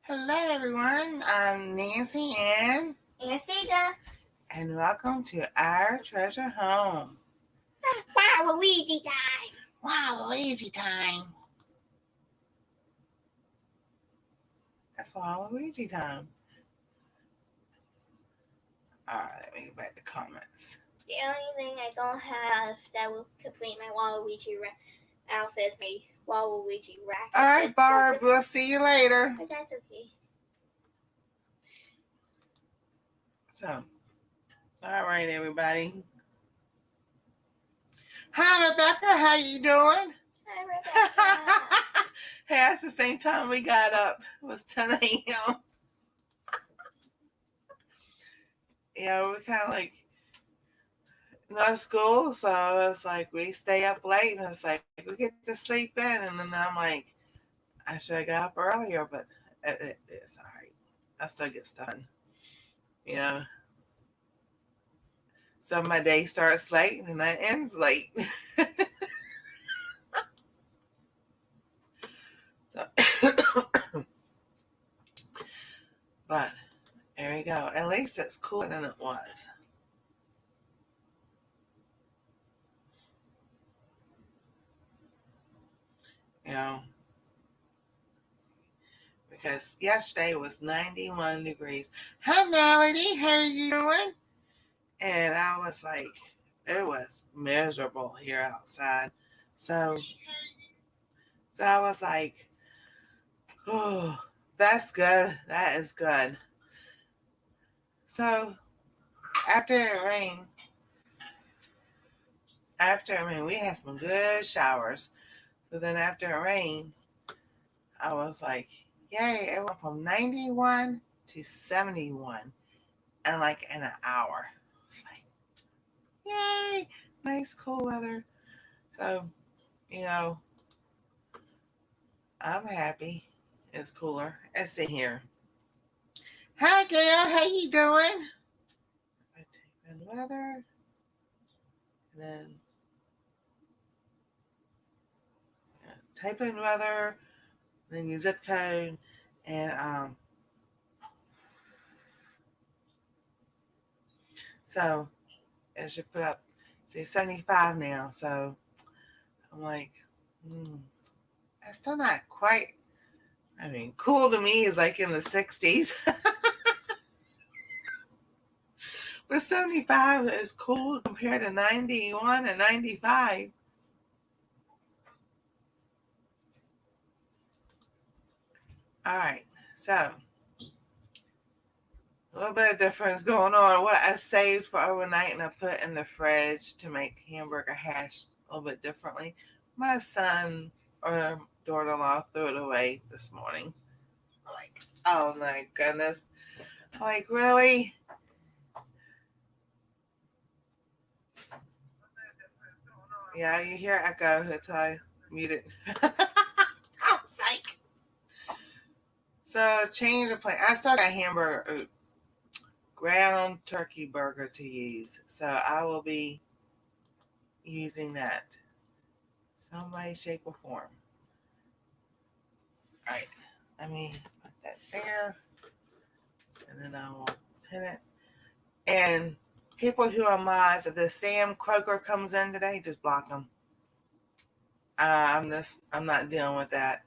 Hello, everyone. I'm Nancy Ann, And Sandra. and welcome to our treasure home. Waluigi time. Wow, Luigi time. That's Waluigi time. All right, let me get back to comments. The only thing I don't have that will complete my Waluigi outfit is my Waluigi racket. All right, Barb, we'll see you later. But that's okay. So, all right, everybody. Hi, Rebecca. How you doing? Hi, Rebecca. Hey, that's the same time we got up. It was 10 a.m. Yeah, we're kind of like no school, so it's like we stay up late, and it's like we get to sleep in, and then I'm like, I should have got up earlier, but it's all right. I still get done, you know. So my day starts late and it ends late. But there we go. At least it's cooler than it was. You know, because yesterday was 91 degrees. Hi, Melody. How are you doing? And I was like, it was miserable here outside. So I was like, oh, that's good. That is good. So after it rained, we had some good showers. So then after it rained, I was like, yay, it went from 91 to 71 in like in an hour. It's like, yay, nice cool weather. So, you know, I'm happy. It's cooler. It's in here. Hi, Gail. How you doing? I type in weather, and then type in weather, then your zip code, and so it should put up, say 75 now. So I'm like, that's still not quite. I mean, cool to me is like in the 60s. But 75 is cool compared to 91 and 95. All right, so a little bit of difference going on. What I saved for overnight and I put in the fridge to make hamburger hash a little bit differently. My son or daughter-in-law threw it away this morning. I'm like, oh my goodness. I'm like, really? Yeah, you hear echo until I mute it. Oh, psych. So change of plan. I still got hamburger, ground turkey burger to use. So I will be using that some way, shape, or form. All right, let me put that there, and then I will pin it. And people who are mods, if the Sam Croker comes in today, just block them. I'm not dealing with that.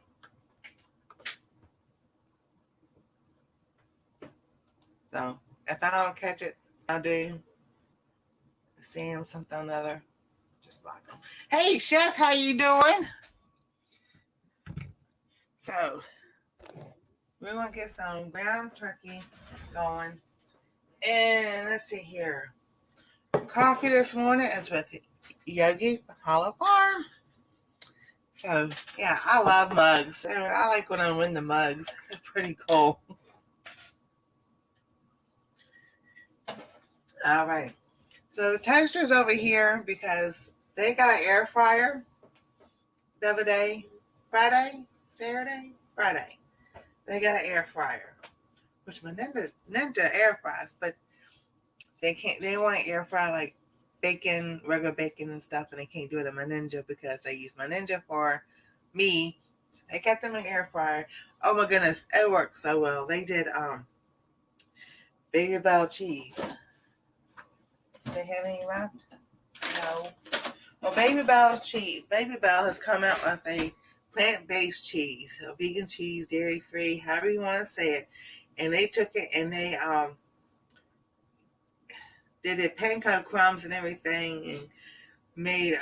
So if I don't catch it, I'll do Sam something or another. Just block them. Hey, Chef, how you doing? So we want to get some ground turkey going. And let's see here. Coffee this morning is with Yogi Hollow Farm. So, yeah, I love mugs. I like when I win the mugs. It's pretty cool. All right. So the toaster's over here because they got an air fryer the other day. Friday? They got an air fryer, which my Ninja air fries, but they want to air fry like bacon, regular bacon and stuff, and they can't do it in my Ninja because they use my Ninja for me. They got them in air fryer. Oh my goodness, it worked so well. They did Baby Bell cheese. Do they have any left? No. Well, Baby Bell cheese. Baby Bell has come out with a plant-based cheese, a vegan cheese, dairy-free, however you want to say it. And they took it and they did panko crumbs and everything, and made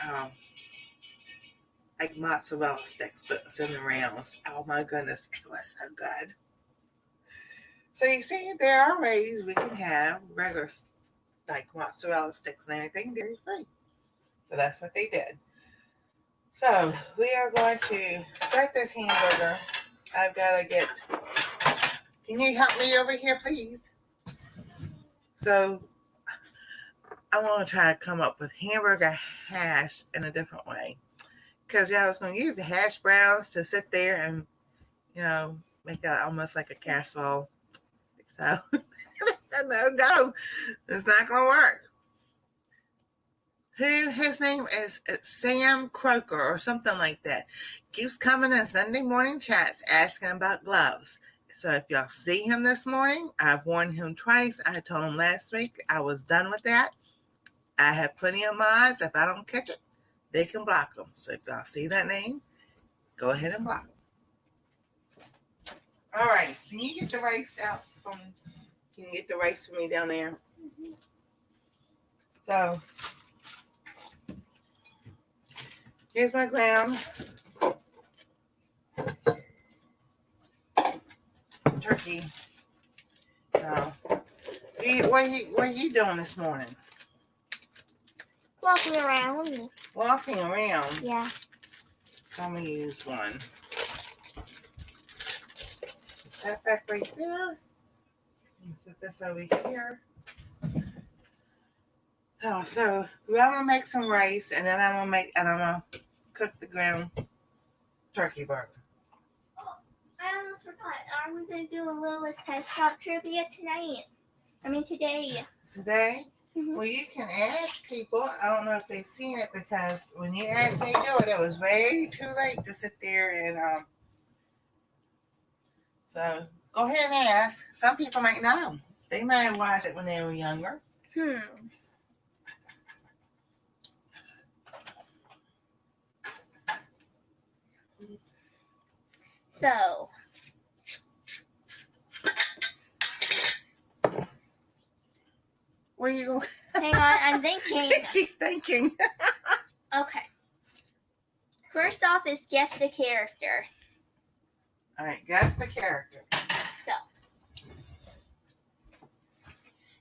like mozzarella sticks, but cinnamon rounds. Oh my goodness, it was so good. So you see, there are ways we can have regular like mozzarella sticks and everything dairy free. So that's what they did. So we are going to start this hamburger. I've got to get. Can you help me over here, please? So I want to try to come up with hamburger hash in a different way. Because I was going to use the hash browns to sit there and, make it almost like a casserole. So no, it's not going to work. His name is Sam Croker or something like that. Keeps coming in Sunday morning chats asking about gloves. So if y'all see him this morning, I've warned him twice. I told him last week I was done with that. I have plenty of mods. If I don't catch it, they can block them. So if y'all see that name, go ahead and block them. All right. Can you get the rice out from? Can you get the rice for me down there? Mm-hmm. So here's my ground turkey. What are you doing this morning? Walking around. Walking around? Yeah. So I'm going to use one. Put that back right there. And set this over here. Oh, so I'm going to make some rice, and then I'm going to cook the ground turkey burger. Oh, I almost forgot. Are we going to do a Littlest Pet Shop trivia tonight? Today. Today? Mm-hmm. Well, you can ask people. I don't know if they've seen it, because when you asked me to do it, it was way too late to sit there and so go ahead and ask. Some people might know. They might have watched it when they were younger. So, where you going? Hang on, I'm thinking. She's thinking. Okay. First off is guess the character. All right, guess the character. So,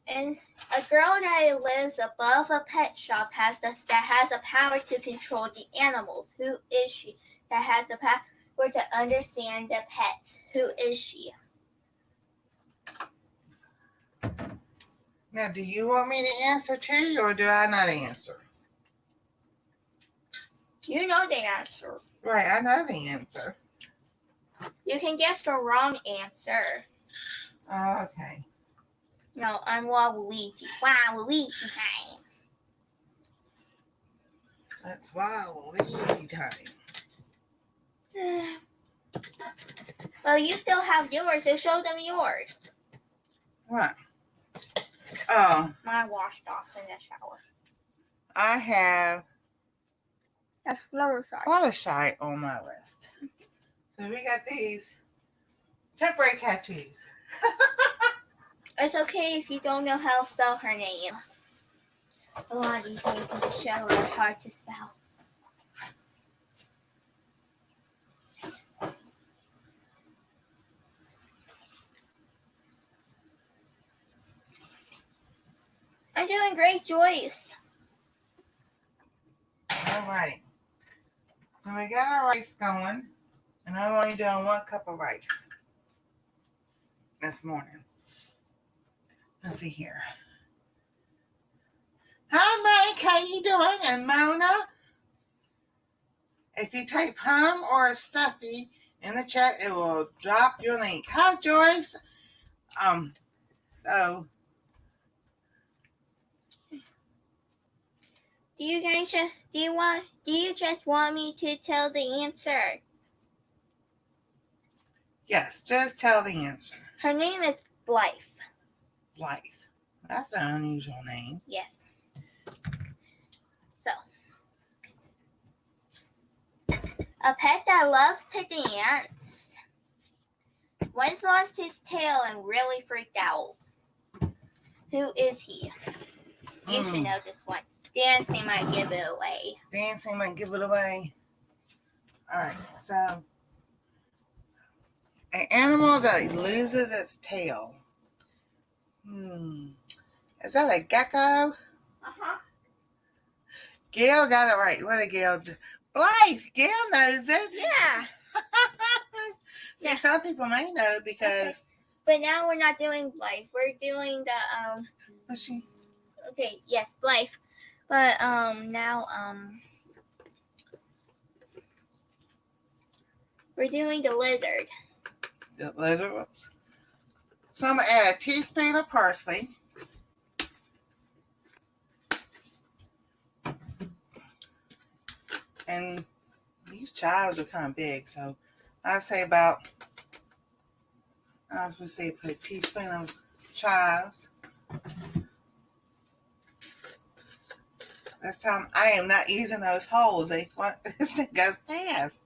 and a girl that lives above a pet shop that has a power to control the animals. Who is she? That has the power to understand the pets. Who is she? Now, do you want me to answer too, or do I not answer? You know the answer. Right, I know the answer. You can guess the wrong answer. Oh, okay. No, I'm Waluigi. Waluigi time. That's Waluigi time. Well, you still have yours, so show them yours. What? Oh. Mine washed off in the shower. I have That's Fluttershy. Fluttershy on my list. So we got these temporary tattoos. It's okay if you don't know how to spell her name. A lot of these names in the show are hard to spell. I'm doing great, Joyce. All right. So we got our rice going, and I'm only doing 1 cup of rice this morning. Let's see here. Hi, Mike. How you doing? And Mona? If you type hum or stuffy in the chat, it will drop your link. Hi, Joyce. So Do you just want me to tell the answer? Yes, just tell the answer. Her name is Blythe. Blythe. That's an unusual name. Yes. So, a pet that loves to dance once lost his tail and really freaked out. Who is he? You should know this one. Dancing might give it away. Dancing might give it away. All right, so an animal that loses its tail. Is that a gecko? Uh-huh. Gail got it right. What did Gail do? Blythe, Gail knows it. Yeah. See, some people may know because. Okay. But now we're not doing Blythe. We're doing the Was she? Okay, yes, Blythe. But now we're doing the lizard. The lizard. Whoops. So I'm gonna add a teaspoon of parsley. And these chives are kind of big, so I'd say about, I was going to say put a teaspoon of chives. This time I am not using those holes. This thing goes fast.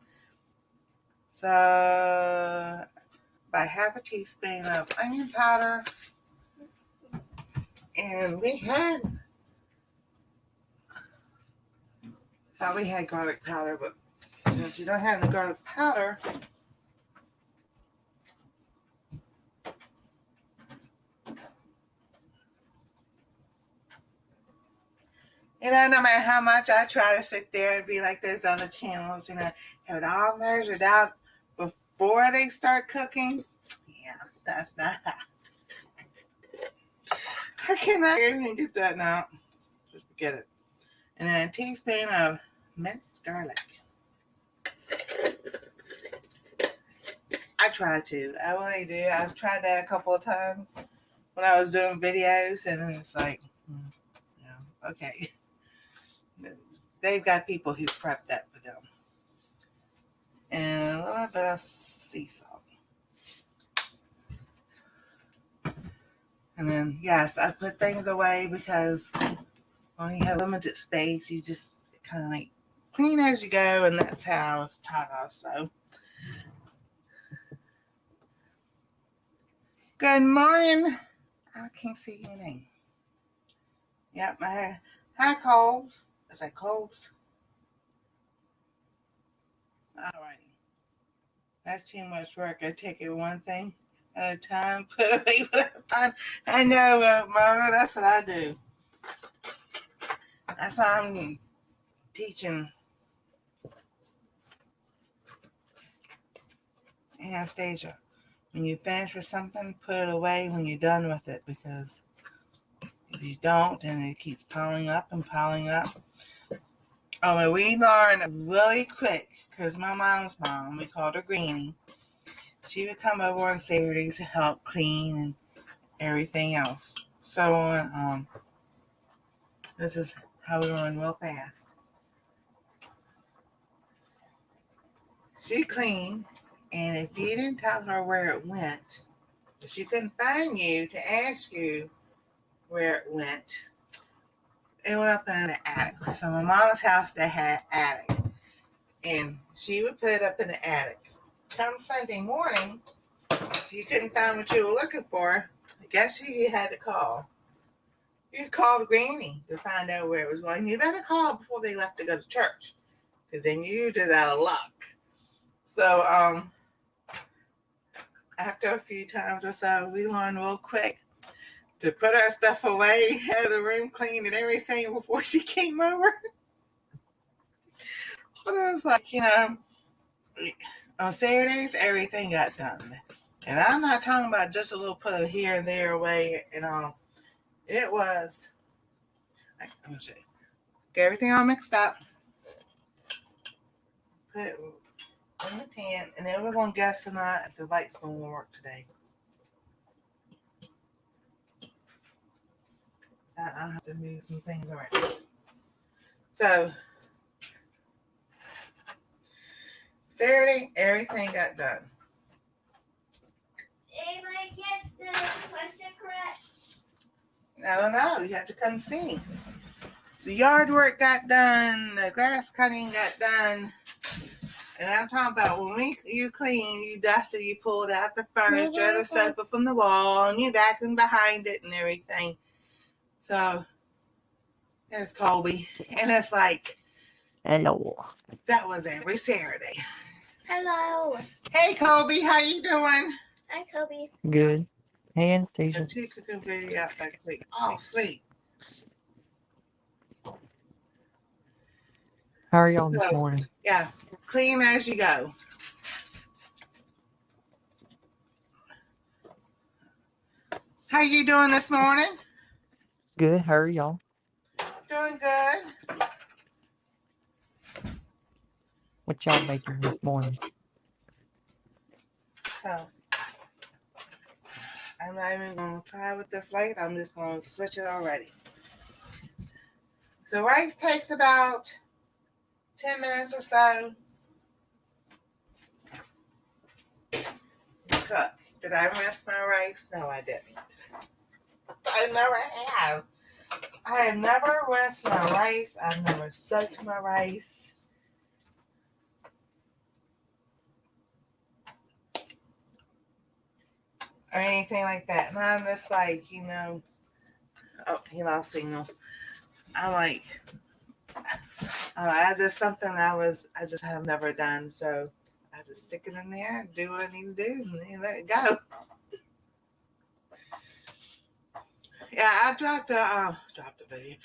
So about half a teaspoon of onion powder. And we had garlic powder, but since we don't have the garlic powder, no matter how much I try to sit there and be like those other channels, have it all measured out before they start cooking. Yeah, that's not how. I cannot even get that now. Just forget it. And then a teaspoon of minced garlic. I try to. I really do. I've tried that a couple of times when I was doing videos, and then it's like, okay. They've got people who prep that for them. And a little bit of sea salt. And then, yes, I put things away because when you have limited space, you just kind of like clean as you go, and that's how I was taught also. Good morning. I can't see your name. Yep, hi, Coles. Is that Coles? Alrighty. That's too much work. I take it one thing at a time, put away one at a time. I know, Mama, that's what I do. That's why I'm teaching Anastasia. When you finish with something, put it away when you're done with it, because if you don't, then it keeps piling up and piling up. Oh, and we learned really quick, because my mom's mom, we called her Granny, she would come over on Saturdays to help clean and everything else. So this is how we learn real fast. She cleaned, and if you didn't tell her where it went, if she couldn't find you to ask you where it went up in the attic. So my mom's house, they had an attic, and she would put it up in the attic. Come Sunday morning, if you couldn't find what you were looking for, guess who you had to call? You called Granny to find out where it was going. You better call before they left to go to church, because then you just out of luck. So after a few times or so, we learned real quick to put our stuff away, have the room clean and everything before she came over. But it was like, on Saturdays, everything got done. And I'm not talking about just a little put of here and there away and all. It was, let me show you. Get everything all mixed up. Put it in the pan, and then we're going to guess tonight if the light's going to work today. I'll have to move some things around. So, Saturday, everything got done. I don't know. You have to come see. The yard work got done. The grass cutting got done. And I'm talking about when you clean, you dusted, you pulled out the furniture, the sofa from the wall, and you vacuumed behind it and everything. So there's Colby. And it's like, Hello. that was every Saturday. Hello. Hey, Colby, how you doing? Hi, Kobe. Good. Hey, The Anastasia. two cooking video out there. Sweet. Oh, sweet. How are y'all this So, morning? yeah, clean as you go. How you doing this morning? Good. How are y'all? Doing good. What y'all making this morning? So, I'm not even going to try with this light. I'm just going to switch it already. So, rice takes about 10 minutes or so to cook. Did I rinse my rice? No, I didn't. I never have. I have never rinsed my rice. I've never soaked my rice. Or anything like that. And I'm just like, I'll see them. I'm like, as it's something I just have never done. So I just stick it in there, do what I need to do, and then let it go. Yeah, I dropped a video.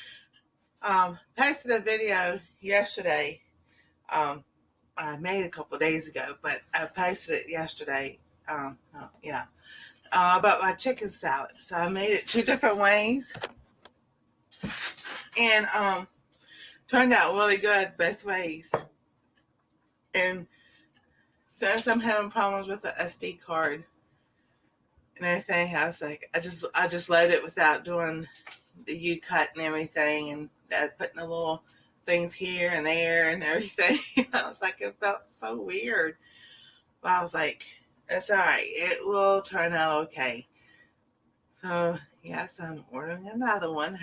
Posted a video yesterday. I made it a couple of days ago, but I posted it yesterday. About my chicken salad. So I made it two different ways, and turned out really good both ways. And since I'm having problems with the SD card and everything, I was like, I just load it without doing the U-cut and everything, and putting the little things here and there and everything. I was like, it felt so weird. But I was like, it's all right. It will turn out okay. So, yes, I'm ordering another one.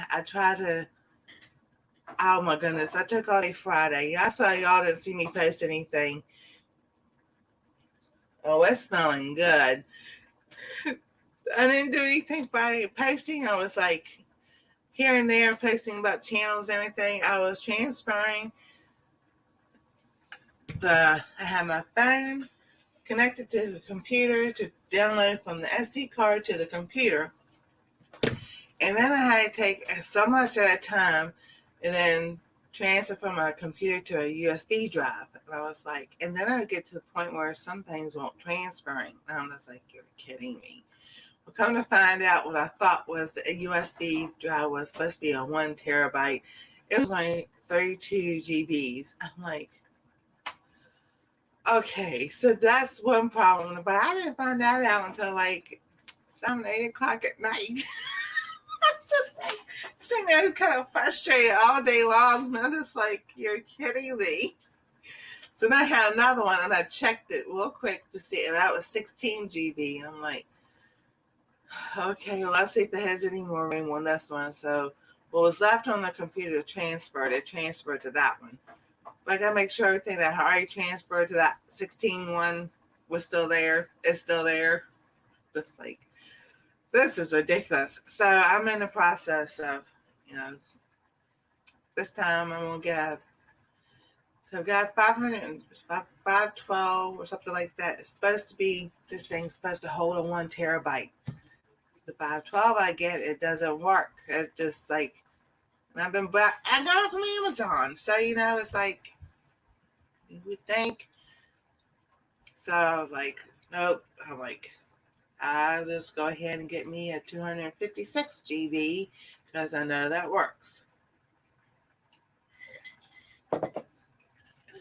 Oh my goodness, I took all day Friday. I saw y'all didn't see me post anything. Oh, it's smelling good. I didn't do anything Friday posting. I was like here and there posting about channels and everything. I was transferring I had my phone connected to the computer to download from the SD card to the computer. And then I had to take so much at a time and then transfer from my computer to a USB drive. And I was like, and then I would get to the point where some things won't transferring. And I'm just like, you're kidding me. Well, come to find out, what I thought was the USB drive was supposed to be a 1 terabyte. It was only 32 GBs. I'm like, okay, so that's one problem. But I didn't find that out until like 7, 8 o'clock at night. I'm just like sitting there kind of frustrated all day long. And I'm just like, you're kidding me. So then I had another one and I checked it real quick to see, and that was 16 GB. And I'm like, okay, well, let's see if it has any more room on this one. So what was left on the computer transferred to that one. But I gotta make sure everything that I already transferred to that 16 one was still there. It's still there. Just like, this is ridiculous. So I'm in the process of, this time I'm gonna get. So I've got 512 or something like that. It's supposed to be, this thing's supposed to hold a 1 terabyte. The 512 I get, it doesn't work. It's just like, and I got it from Amazon. So, it's like, you would think. So I was like, nope. I'm like, I'll just go ahead and get me a 256 GB because I know that works.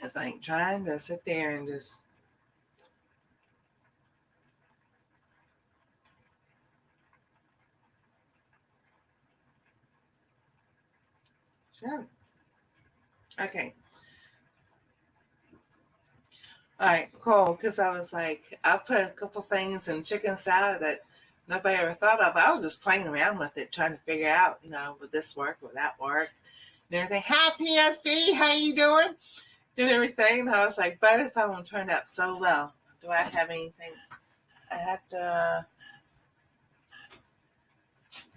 It's like trying to sit there and just. Sure. Okay. All right, cool. Because I was like, I put a couple things in chicken salad that nobody ever thought of. I was just playing around with it, trying to figure out, would this work, would that work, and everything. Hi, PSV, how you doing? And everything. And I was like, both of them turned out so well. Do I have anything? I have to.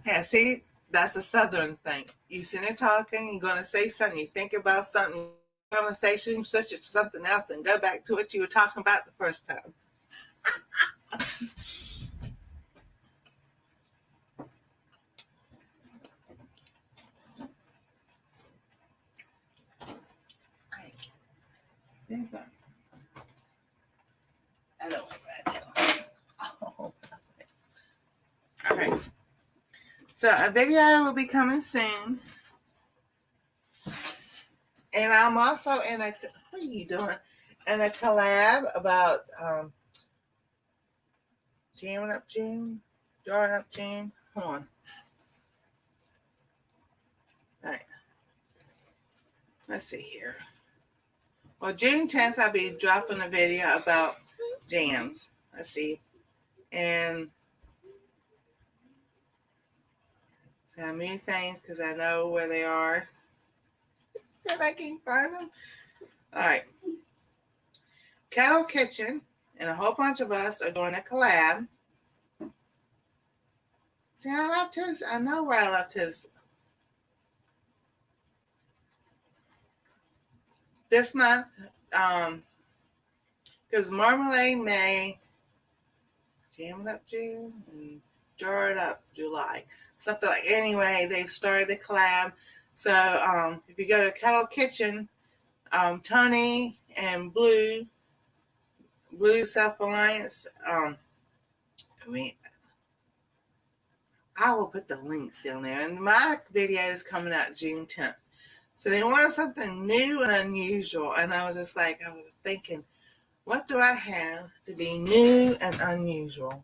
Yeah, see, that's a Southern thing. You sit there talking, you're going to say something, you think about something, conversation, such as something else, then go back to what you were talking about the first time. I know what that is. All right. So a video will be coming soon. And I'm also in a, what are you doing? In a collab about jamming up June, drawing up June. Hold on. All right. Let's see here. Well, June 10th, I'll be dropping a video about jams. Let's see. And so I move things because I know where they are. That I can't find them. All right. Kettle Kitchen and a whole bunch of us are doing a collab. See, I left his. I know where I left his. This month, because Marmalade May, Jam It Up June, and Jar It Up July. Something like, anyway, they've started the collab. So if you go to Kettle Kitchen, Tony and Blue Self-Alliance, I will put the links down there. And my video is coming out June 10th. So they wanted something new and unusual. And I was just like, I was thinking, what do I have to be new and unusual?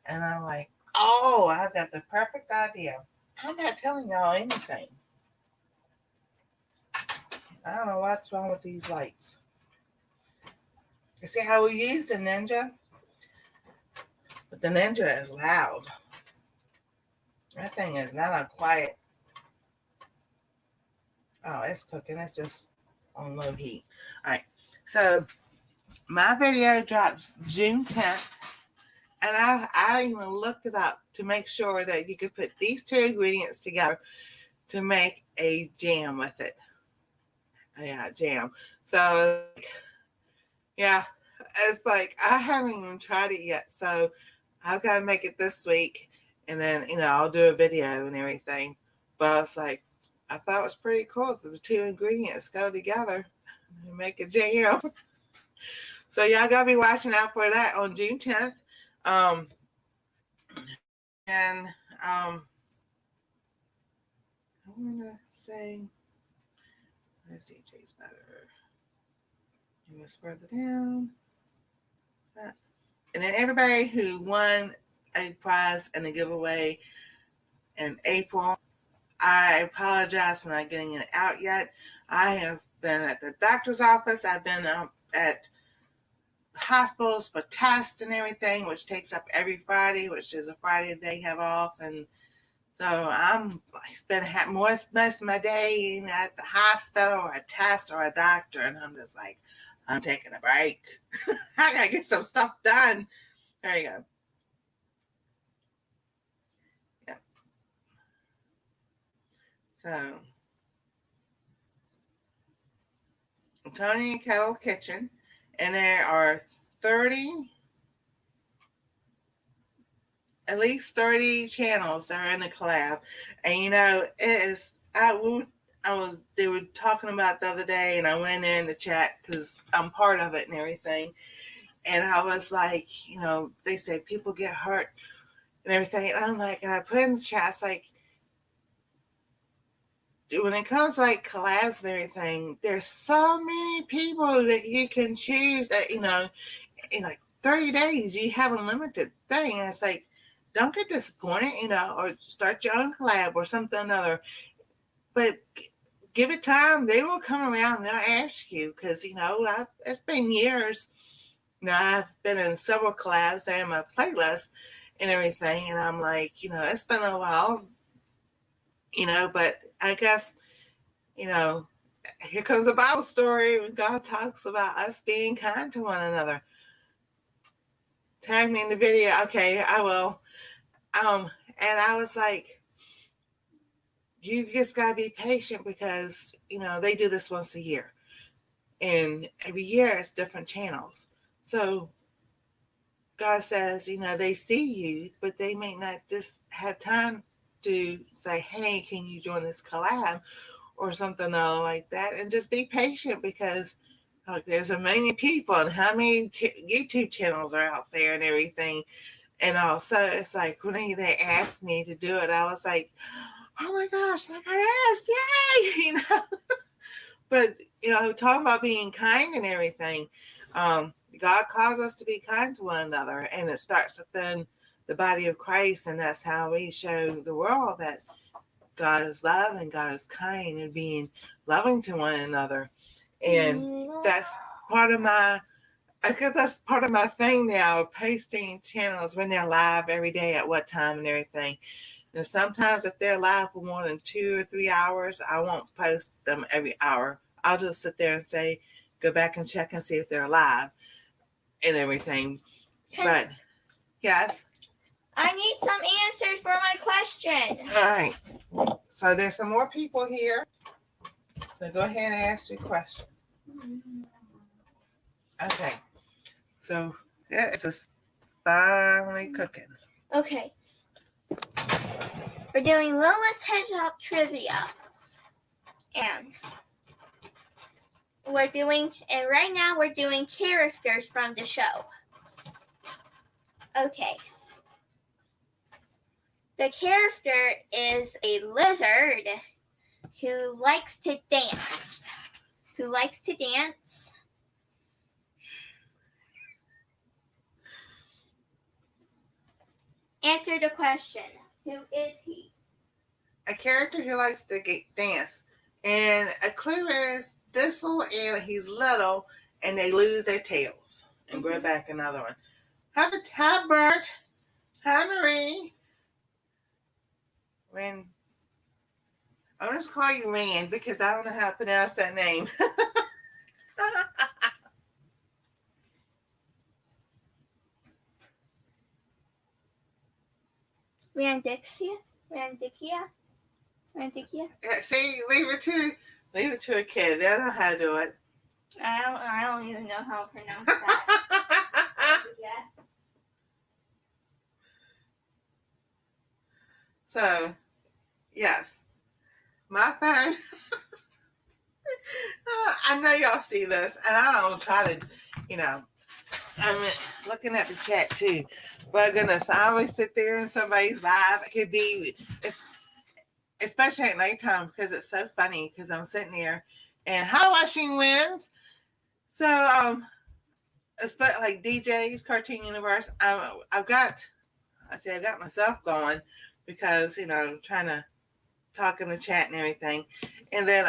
And I'm like, oh, I've got the perfect idea. I'm not telling y'all anything. I don't know what's wrong with these lights. You see how we use the Ninja? But the Ninja is loud. That thing is not a quiet. Oh, it's cooking. It's just on low heat. All right. So my video drops June 10th. And I even looked it up to make sure that you could put these two ingredients together to make a jam with it. Yeah, jam. So, yeah, it's like I haven't even tried it yet. So I've got to make it this week. And then, I'll do a video and everything. But I was like, I thought it was pretty cool that the two ingredients go together and make a jam. So y'all got to be watching out for that on June 10th. I'm going to say, let's DJ's better. You must further down. And then everybody who won a prize in a giveaway in April, I apologize for not getting it out yet. I have been at the doctor's office. I've been at hospitals for tests and everything, which takes up every Friday, which is a Friday they have off. And so I'm spending most of my day at the hospital or a test or a doctor. And I'm just like, I'm taking a break. I got to get some stuff done. There you go. Yeah. So, Tony and Kettle Kitchen. And there are at least 30 channels that are in the collab. And it is, they were talking about the other day, and I went in the chat because I'm part of it and everything. And I was like, they said people get hurt and everything. And I'm like, and I put in the chat, it's like, when it comes to like collabs and everything, there's so many people that you can choose that, in like 30 days, you have a limited thing. And it's like, don't get disappointed, or start your own collab or something or another. But give it time. They will come around and they'll ask you because, it's been years. I've been in several collabs. I have my playlist. and everything. And I'm like, it's been a while, but I guess, here comes a Bible story when God talks about us being kind to one another. Tag me in the video. Okay, I will. And I was like, you just got to be patient because, they do this once a year. And every year it's different channels. So God says, they see you, but they may not just have time to say, hey, can you join this collab or something like that? And just be patient because there's a million people and how many YouTube channels are out there and everything. And also it's like when they asked me to do it, I was like, oh my gosh, I got asked, yay, But, talking about being kind and everything, God calls us to be kind to one another, and it starts within the body of Christ, and that's how we show the world that God is love and God is kind and being loving to one another. And that's part of my thing now, pasting channels when they're live every day at what time and everything. And sometimes if they're live for more than 2 or 3 hours, I won't post them every hour. I'll just sit there and say, go back and check and see if they're live and everything. But, yes. I need some answers for my question. All right. So there's some more people here. So go ahead and ask your question. Okay. So this is finally cooking. Okay. We're doing Littlest Hedgehog trivia. And right now we're doing characters from the show. Okay. The character is a lizard who likes to dance. Answer the question. Who is he? A character who likes to dance. And a clue is this one, and he's little, and they lose their tails and grow back another one. Hi, Bert. Hi, Marie. I'm just call you Rand because I don't know how to pronounce that name. Randikia? See, leave it to a kid. They don't know how to do it. I don't even know how to pronounce that. Yes. So, yes. My phone. I know y'all see this, and I don't try to, I'm looking at the chat too. But goodness, I always sit there and somebody's live. It could be, especially at nighttime because it's so funny because I'm sitting there and how watching wins. So, like DJ's Cartoon Universe, I've got myself going because, trying to talk in the chat and everything. And then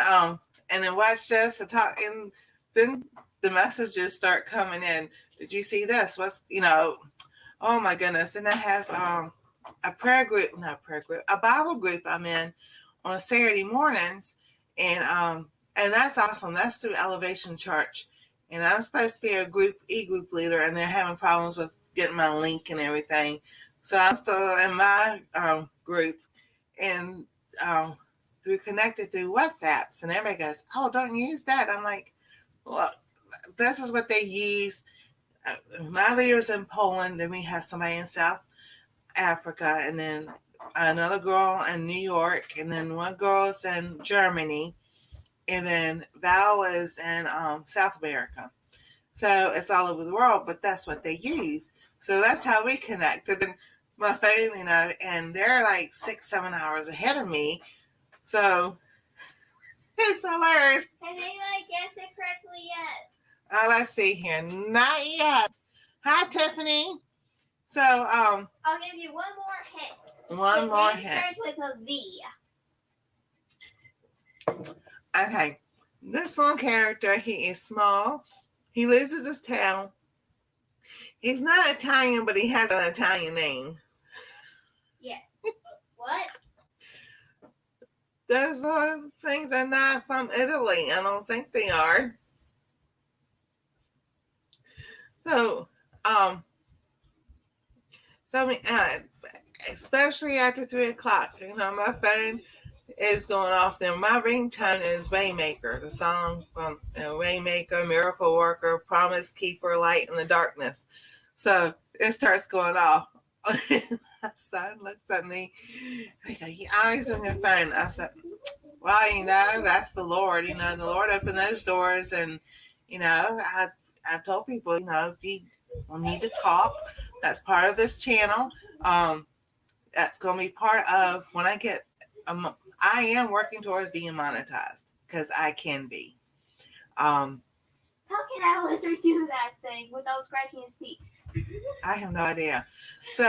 watch this and talk, and then the messages start coming in. Did you see this? Oh my goodness. And I have a Bible group I'm in on Saturday mornings. And that's awesome. That's through Elevation Church. And I'm supposed to be a e-group leader, and they're having problems with getting my link and everything. So I'm still in my group, and connected through WhatsApps, and everybody goes, oh, don't use that. I'm like, well, this is what they use. My leader's in Poland, then we have somebody in South Africa, and then another girl in New York, and then one girl's in Germany, and then Val is in South America. So it's all over the world, but that's what they use. So that's how we connect. And then my phone, and they're like 6-7 hours ahead of me. So it's hilarious. Has anyone guessed it correctly yet? Let's see here. Not yet. Hi, Tiffany. So I'll give you one more hint. One more hint. Starts with a V. Okay. This one character, he is small. He loses his tail. He's not Italian, but he has an Italian name. What? Those things are not from Italy. I don't think they are. So, especially after 3 o'clock, my phone is going off. Then my ringtone is Waymaker, the song from Waymaker, Miracle Worker, Promise Keeper, Light in the Darkness. So it starts going off. My son looks at me. He always on your phone. I said, well, that's the Lord. The Lord opened those doors, and I've told people, if you need to talk, that's part of this channel. That's going to be part of when I get. I am working towards being monetized because I can be. How can a lizard do that thing without scratching his feet? I have no idea. So,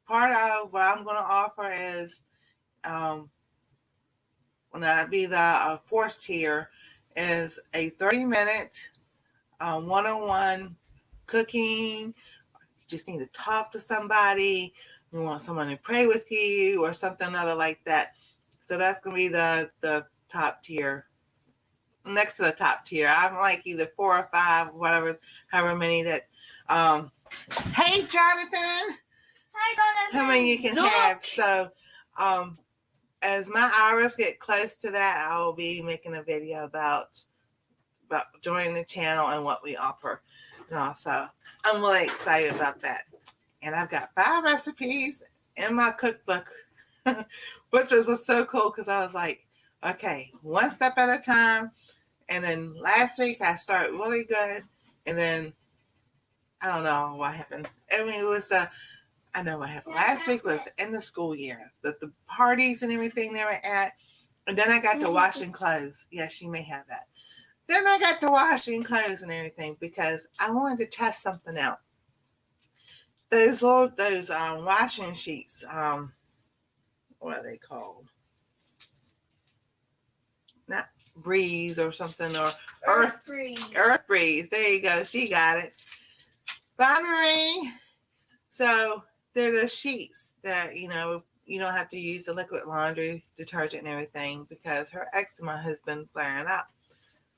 part of what I'm going to offer is, when I be the fourth tier, is a 30-minute one-on-one cooking. You just need to talk to somebody. You want someone to pray with you or something other like that. So that's going to be the top tier. Next to the top tier, I'm like either 4 or 5, whatever, however many that. Hey, Jonathan. Hi, Jonathan. How many you can have? So, as my hours get close to that, I will be making a video about joining the channel and what we offer. So I'm really excited about that. And I've got 5 recipes in my cookbook, which was so cool because I was like, okay, one step at a time. And then last week I started really good. And then I don't know what happened. I mean, it was I know what happened. Last week was in the school year, the parties and everything they were at. And then I got to washing clothes. Yes, you may have that. Then I got to washing clothes and everything because I wanted to test something out. Those washing sheets, what are they called? Not Breeze or something, or Earth Breeze. Earth Breeze. There you go. She got it. Bye, Marie. So they're the sheets that, you don't have to use the liquid laundry detergent and everything because her eczema has been flaring up.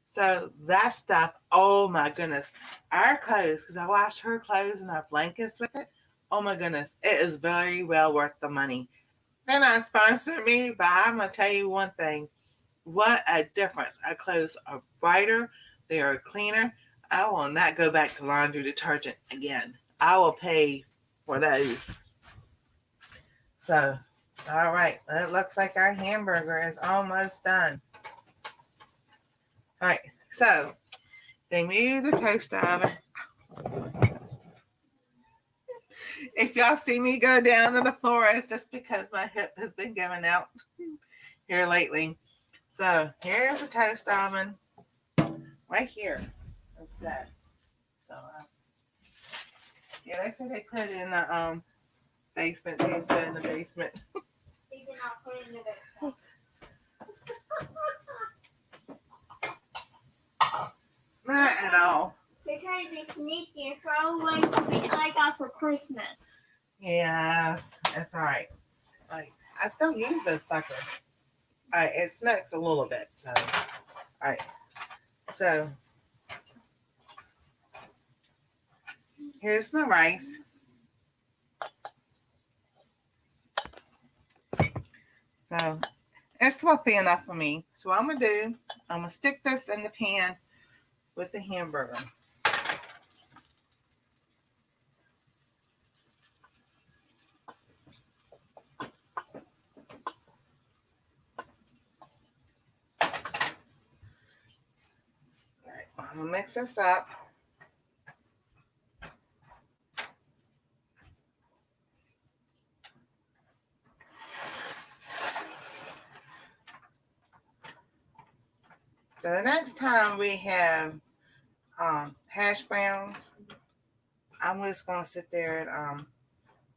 So that stuff, oh my goodness. Our clothes, because I washed her clothes and our blankets with it, oh my goodness, it is very well worth the money. They're not sponsoring me, but I'm going to tell you one thing. What a difference. Our clothes are brighter. They are cleaner. I will not go back to laundry detergent again. I will pay for those. So, all right. It looks like our hamburger is almost done. All right. So, they moved the toaster oven. If y'all see me go down to the floor, it's just because my hip has been giving out here lately. So here's the toast oven right here. That's that. So yeah, they said they put it in the basement. They put it in the basement. They did not put it in the basement. Not at all. They're trying to be sneaky and throw away something I got for Christmas. Yes, that's all right. Like, I still use this sucker. All right, it smokes a little bit. So, all right. So, here's my rice. So, it's fluffy enough for me. So, what I'm going to do, I'm going to stick this in the pan with the hamburger. I'm going to mix this up. So the next time we have hash browns, I'm just going to sit there and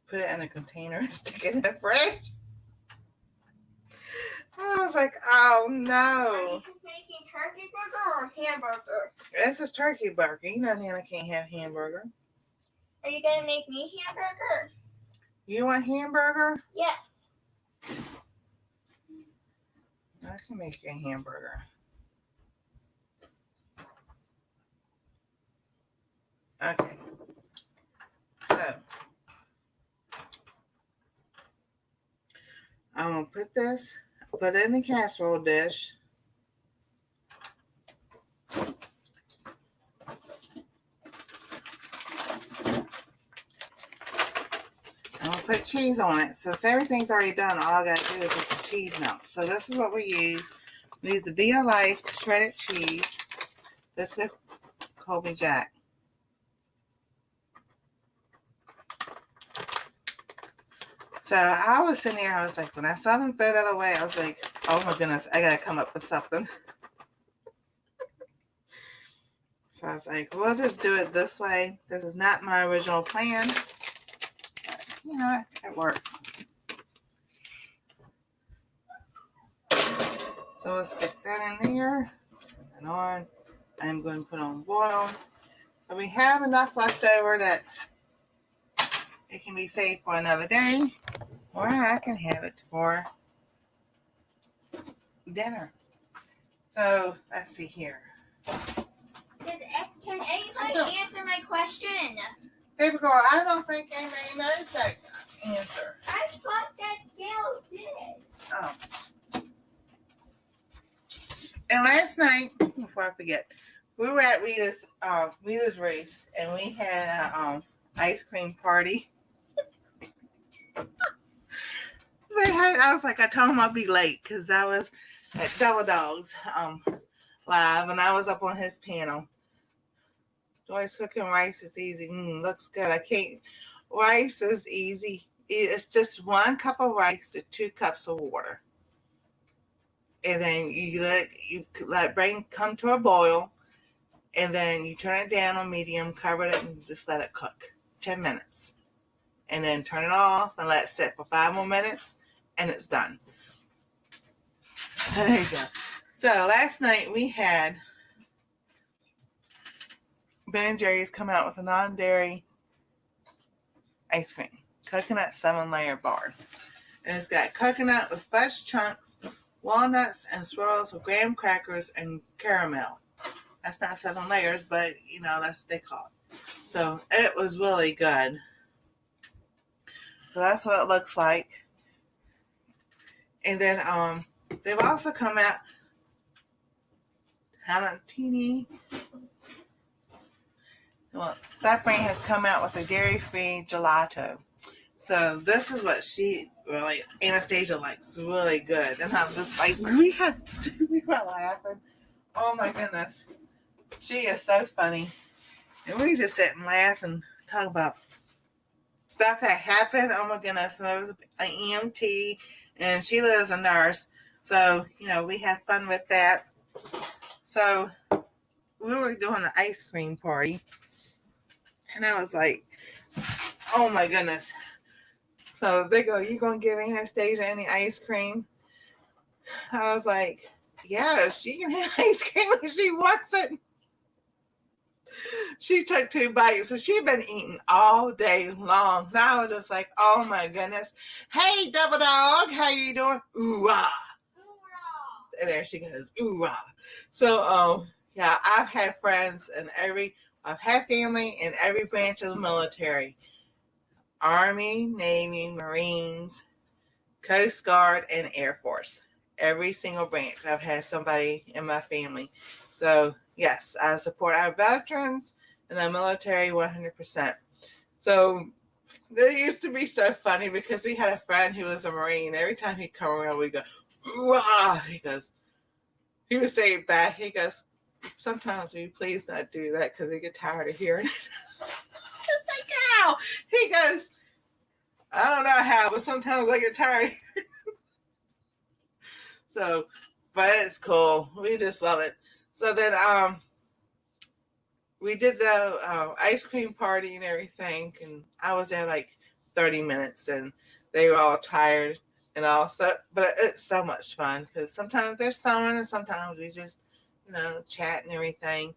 put it in a container and stick it in the fridge. I was like, oh no. Are you making turkey burger or hamburger? This is turkey burger. You know Nana can't have hamburger. Are you going to make me hamburger? You want hamburger? Yes. I can make you a hamburger. Okay. So I'm gonna put it in the casserole dish. I'm gonna put cheese on it. Since everything's already done, all I gotta do is get the cheese melt. So this is what we use. We use the Be Life shredded cheese. This is Colby Jack. So I was sitting there, I was like, when I saw them throw that away, I was like, oh my goodness, I gotta come up with something. So I was like, we'll just do it this way. This is not my original plan. But, you know, it works. So we'll stick that in there. And on. I'm going to put on boil. So we have enough left over that it can be saved for another day. Or I can have it for dinner. So let's see here. Can anybody answer my question? Baby girl, I don't think anybody knows that answer. I thought that Gail did. Oh. And last night, before I forget, we were at Rita's race, and we had an ice cream party. I was like, I told them I'd be late because I was at Double Dogs live, and I was up on his panel. Joyce cooking rice is easy. Looks good. Rice is easy. It's just 1 cup of rice to 2 cups of water. And then you let it come to a boil. And then you turn it down on medium, cover it, and just let it cook 10 minutes. And then turn it off and let it sit for 5 more minutes, and it's done. So there you go. So last night we had Ben & Jerry's come out with a non-dairy ice cream. Coconut 7-layer bar. And it's got coconut with fudge chunks, walnuts, and swirls of graham crackers and caramel. That's not 7 layers, but you know, that's what they call it. So it was really good. So that's what it looks like. And then they've also come out Hanatini. Well, that brand has come out with a dairy-free gelato. So this is what Anastasia likes. Really good. And I'm just like, we were laughing. Oh my goodness. She is so funny. And we just sit and laugh and talk about stuff that happened. Oh my goodness. It was an EMT, and she lives a nurse. So, you know, we have fun with that. So we were doing the ice cream party. And I was like, oh my goodness. So they go, you going to give Anastasia any ice cream? I was like, yeah, she can have ice cream if she wants it. She took 2 bites. So she'd been eating all day long. And I was just like, oh my goodness. Hey, Double Dog, how you doing? Ooh-ah. And there she goes, ooh-ah. So, yeah, I've had friends in I've had family in every branch of the military. Army, Navy, Marines, Coast Guard, and Air Force. Every single branch. I've had somebody in my family. So, yes, I support our veterans and our military 100%. So, it used to be so funny because we had a friend who was a Marine. Every time he'd come around, we'd go, "Ooh-ah." He would say it back. He goes, sometimes will you please not do that because we get tired of hearing it. It's like, how? He goes, I don't know how, but sometimes I get tired. So, but it's cool. We just love it. So then we did the ice cream party and everything, and I was there like 30 minutes, and they were all tired and all. So, but it's so much fun because sometimes there's someone, and sometimes we just, chat and everything.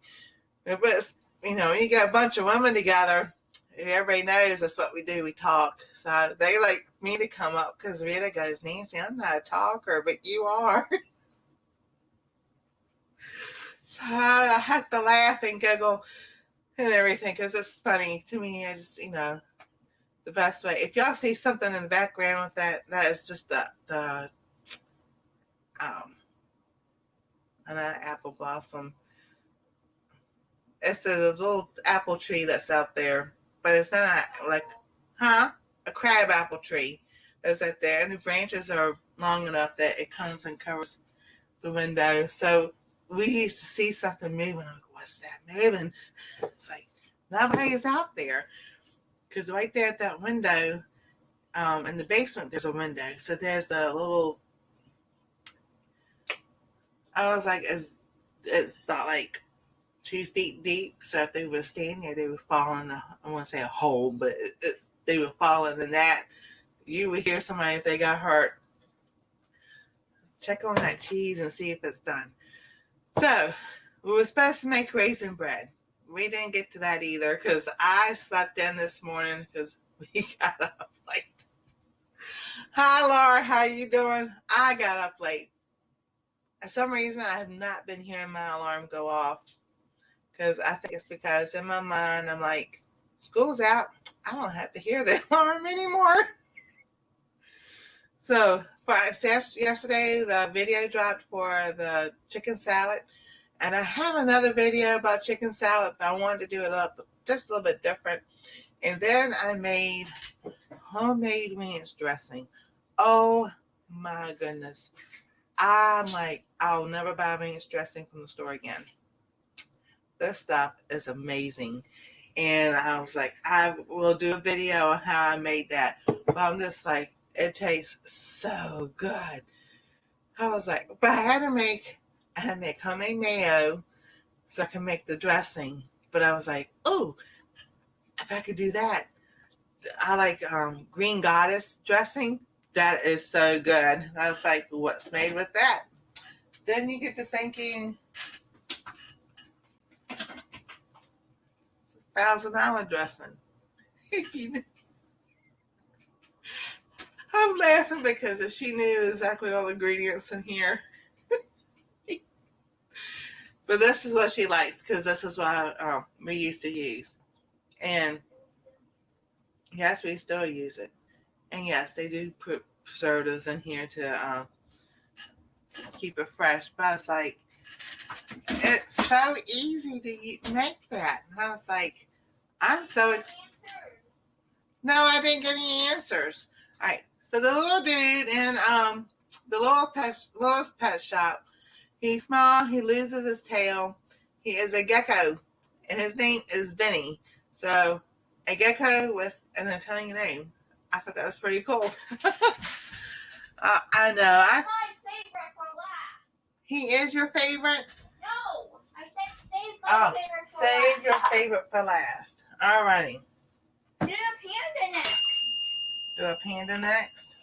But it's, you get a bunch of women together, Everybody knows that's what we do. We talk. So they like me to come up because Rita goes, Nancy, I'm not a talker, but you are. So I have to laugh and giggle and everything because it's funny to me. It's, the best way. If y'all see something in the background with that is just the an apple blossom. It's a little apple tree that's out there, but it's not like, a crab apple tree that's out there, and the branches are long enough that it comes and covers the window. So we used to see something moving. I'm like, what's that moving? It's like nobody's out there, because right there at that window, in the basement, there's a window. So there's the little. I was like, it's about like 2 feet deep. So if they were to stand there, they would fall in I want to say a hole, but they would fall in that. You would hear somebody if they got hurt. Check on that cheese and see if it's done. So we were supposed to make raisin bread. We didn't get to that either because I slept in this morning because we got up late. Hi, Laura. How you doing? I got up late. For some reason, I have not been hearing my alarm go off because I think it's because in my mind, I'm like, school's out. I don't have to hear the alarm anymore. So yesterday, the video dropped for the chicken salad. And I have another video about chicken salad, but I wanted to do it up just a little bit different. And then I made homemade ranch dressing. Oh my goodness. I'm like, I'll never buy ranch dressing from the store again. This stuff is amazing. And I was like, I will do a video on how I made that. But I'm just like, it tastes so good. I was like, but I had to make homemade mayo so I can make the dressing. But I was like, oh, if I could do that. I like Green Goddess dressing. That is so good. I was like, what's made with that? Then you get to thinking $1,000 dressing. I'm laughing because if she knew exactly all the ingredients in here. But this is what she likes because this is what we used to use. And yes, we still use it. And yes, they do put preservatives in here to keep it fresh. But it's like, it's so easy to make that. And I was like, I'm so No, I didn't get any answers. All right. So the little dude in the littlest pet shop, he's small. He loses his tail. He is a gecko, and his name is Benny. So a gecko with an Italian name. I thought that was pretty cool. I know. My favorite for last. He is your favorite? No, I said save my favorite for save last. your favorite for last. All righty. Do a panda next. Do a panda next.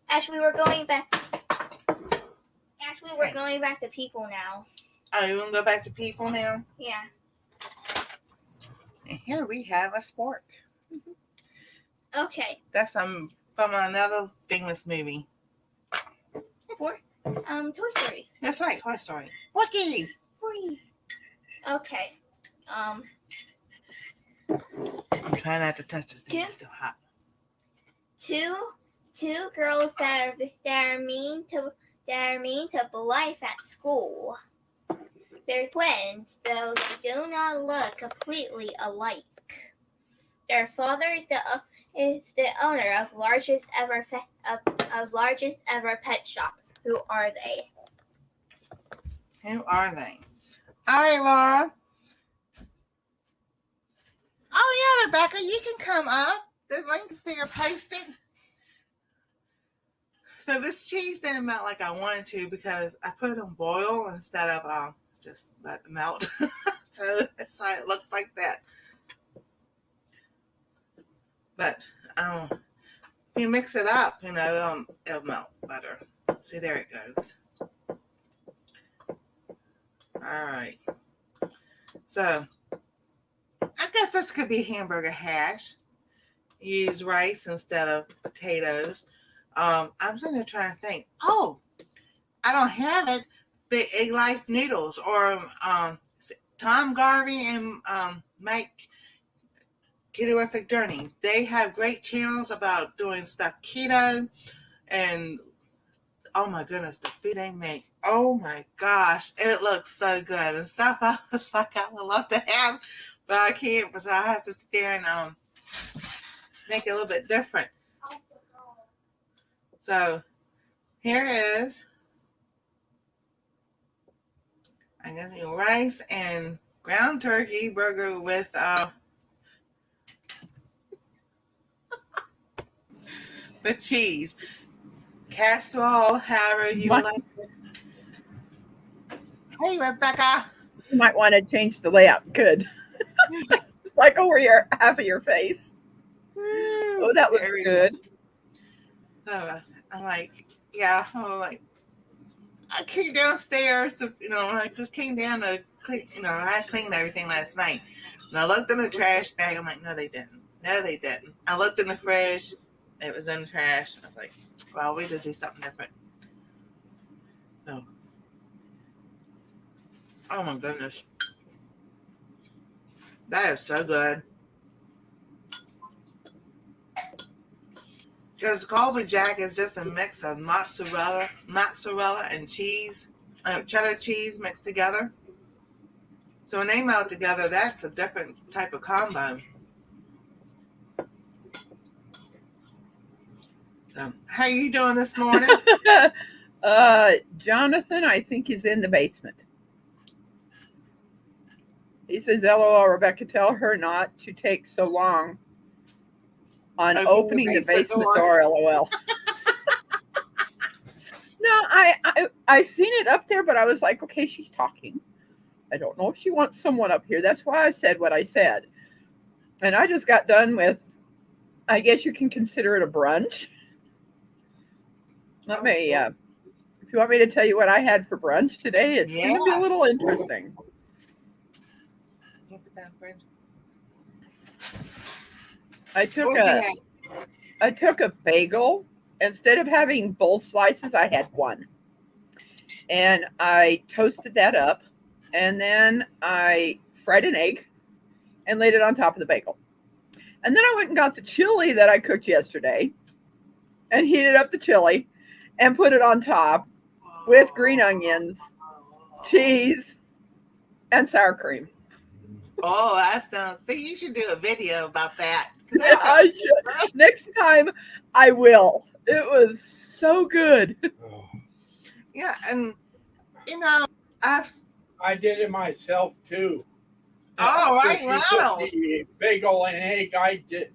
Actually, we're going back to people now. Oh, you want to go back to people now? Yeah. And here we have a spork. Okay. That's from another famous movie. Toy Story. That's right, Toy Story. Wookie! Okay. I'm trying not to touch this thing. It's still hot. Two girls that are mean to life at school. They're twins, though they do not look completely alike. Their father is the owner of largest ever pet shop. Who are they? Who are they? All right, Laura. Oh, yeah, Rebecca, you can come up. The links that you're posting. So this cheese didn't melt like I wanted to because I put it on boil instead of just let it melt. So that's why it looks like that. But if you mix it up, it'll melt better. See, there it goes. All right. So guess this could be hamburger hash. Use rice instead of potatoes. I'm sitting there trying to think. Oh, I don't have it. Big Egg Life noodles or Tom Garvey and Mike Ketorific Journey. They have great channels about doing stuff keto and oh my goodness, the food they make. Oh my gosh, it looks so good and stuff I was like I would love to have, but I can't because I have to sit there and make it a little bit different. So here is I'm getting rice and ground turkey burger with cheese. Casserole, however you like it. Hey, Rebecca. You might want to change the layout. Good. It's like over your half of your face. Oh, that looks good. So I'm like, yeah. I'm like, I came downstairs to, I just came down to clean, I cleaned everything last night. And I looked in the trash bag. I'm like, no, they didn't. No, they didn't. I looked in the fridge. It was in the trash. I was like, well, we just do something different. So, oh my goodness. That is so good. Because Colby Jack is just a mix of mozzarella and cheese, cheddar cheese mixed together. So when they melt together, that's a different type of combo. So how are you doing this morning? Jonathan, I think, is in the basement. He says, LOL, Rebecca, tell her not to take so long on opening the basement door, LOL. No, I seen it up there, but I was like, okay, she's talking. I don't know if she wants someone up here. That's why I said what I said. And I just got done with, I guess you can consider it a brunch. Let me, if you want me to tell you what I had for brunch today, it's going to be a little interesting. I took a bagel. Instead of having both slices, I had one. And I toasted that up. And then I fried an egg and laid it on top of the bagel. And then I went and got the chili that I cooked yesterday and heated up the chili and put it on top with green onions, cheese, and sour cream. Oh, that sounds. See, you should do a video about that. Yeah, I should. Next time, I will. It was so good. Yeah, and I did it myself too. Oh, right, wow. The bagel and egg I did.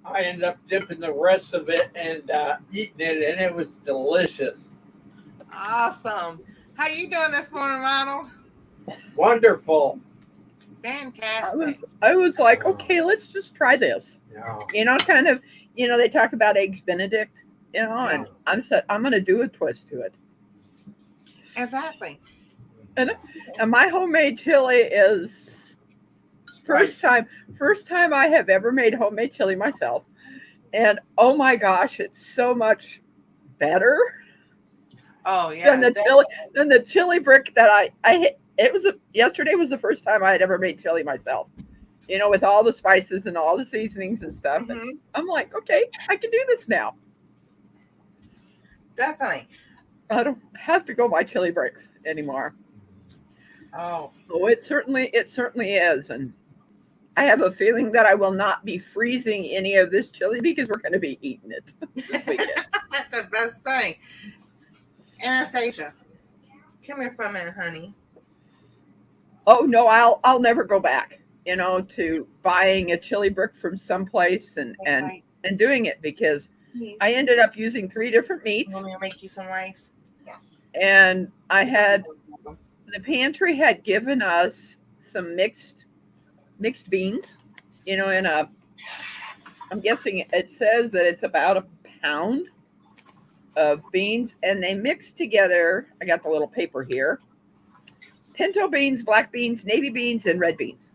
I ended up dipping the rest of it and eating it, and it was delicious. Awesome. How you doing this morning, Ronald? Wonderful. Fantastic. I was like, okay, let's just try this. Yeah. Kind of, they talk about eggs Benedict, and I'm going to do a twist to it. Exactly. And my homemade chili is first time I have ever made homemade chili myself. And oh my gosh, it's so much better. Oh yeah. Than the chili brick that I hit. Yesterday was the first time I had ever made chili myself. With all the spices and all the seasonings and stuff. Mm-hmm. And I'm like, okay, I can do this now. Definitely. I don't have to go buy chili bricks anymore. Oh, it certainly is. And I have a feeling that I will not be freezing any of this chili because we're going to be eating it this weekend. That's the best thing. Anastasia, come here for a minute, honey. Oh no, I'll never go back, to buying a chili brick from someplace and doing it because I ended up using 3 different meats. You want me to make you some rice? Yeah. And the pantry had given us some mixed beans, I'm guessing it says that it's about a pound of beans, and they mixed together. I got the little paper here. Pinto beans, black beans, navy beans, and red beans.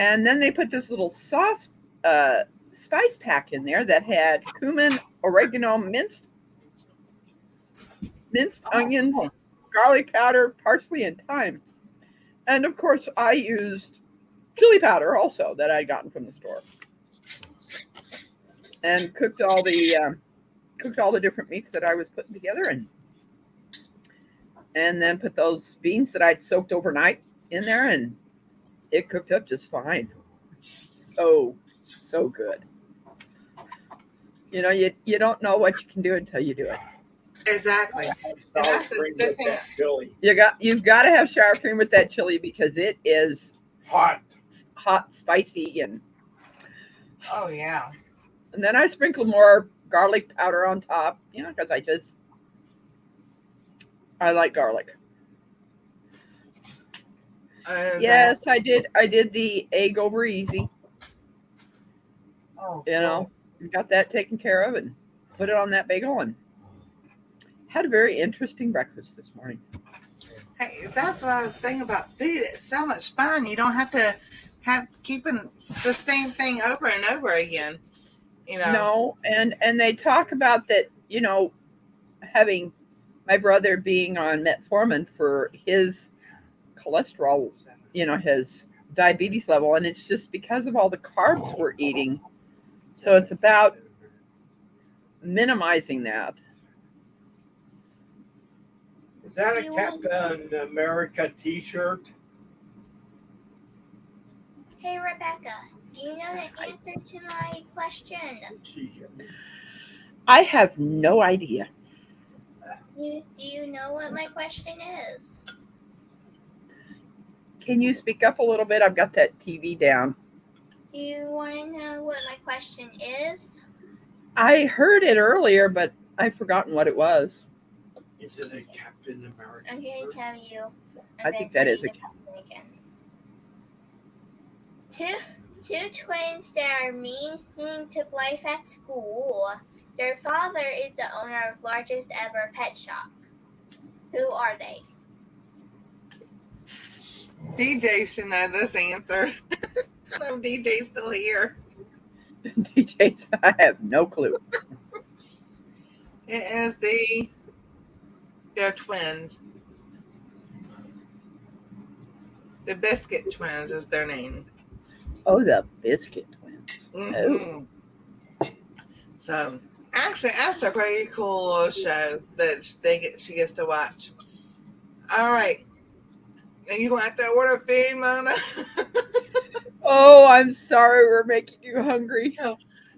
And then they put this little sauce spice pack in there that had cumin, oregano, minced onions, cool. garlic powder, parsley, and thyme. And of course, I used chili powder also that I'd gotten from the store, and cooked all the different meats that I was putting together, and then put those beans that I'd soaked overnight in there, and it cooked up just fine. So good. You know, you don't know what you can do until you do it. Exactly. Sour that's the cream good with thing. that chili. You've got to have sour cream with that chili because it is Hot. spicy, and Oh yeah. then I sprinkle more garlic powder on top, you know, because I like garlic. Yes, I did the egg over easy. Oh, You know, got that taken care of and put it on that bagel, and had a very interesting breakfast this morning. Hey, that's what I was thinking about food. It's so much fun. You don't have to keeping the same thing over and over again. You know. No, and they talk about that, you know, having my brother being on metformin for his cholesterol, you know, his diabetes level, and it's just because of all the carbs we're eating. So it's about minimizing that. Is that a Captain America t-shirt? Hey, Rebecca, do you know the answer to my question? I have no idea. Do you know what my question is? Can you speak up a little bit? I've got that TV down. Do you want to know what my question is? I heard it earlier, but I've forgotten what it was. Is it a Captain America? I'm going to tell you. I think that is a question again. Two twins that are meaning to life at school. Their father is the owner of largest ever pet shop. Who are they? DJ should know this answer. I don't know if DJ's still here. DJ, I have no clue. It is they're twins. The Biscuit Twins is their name. Oh, the Biscuit Twins. Mm-hmm. Oh. So actually, that's a pretty cool little show that she gets to watch. All right. Are you going to have to order food, Mona? Oh, I'm sorry. We're making you hungry.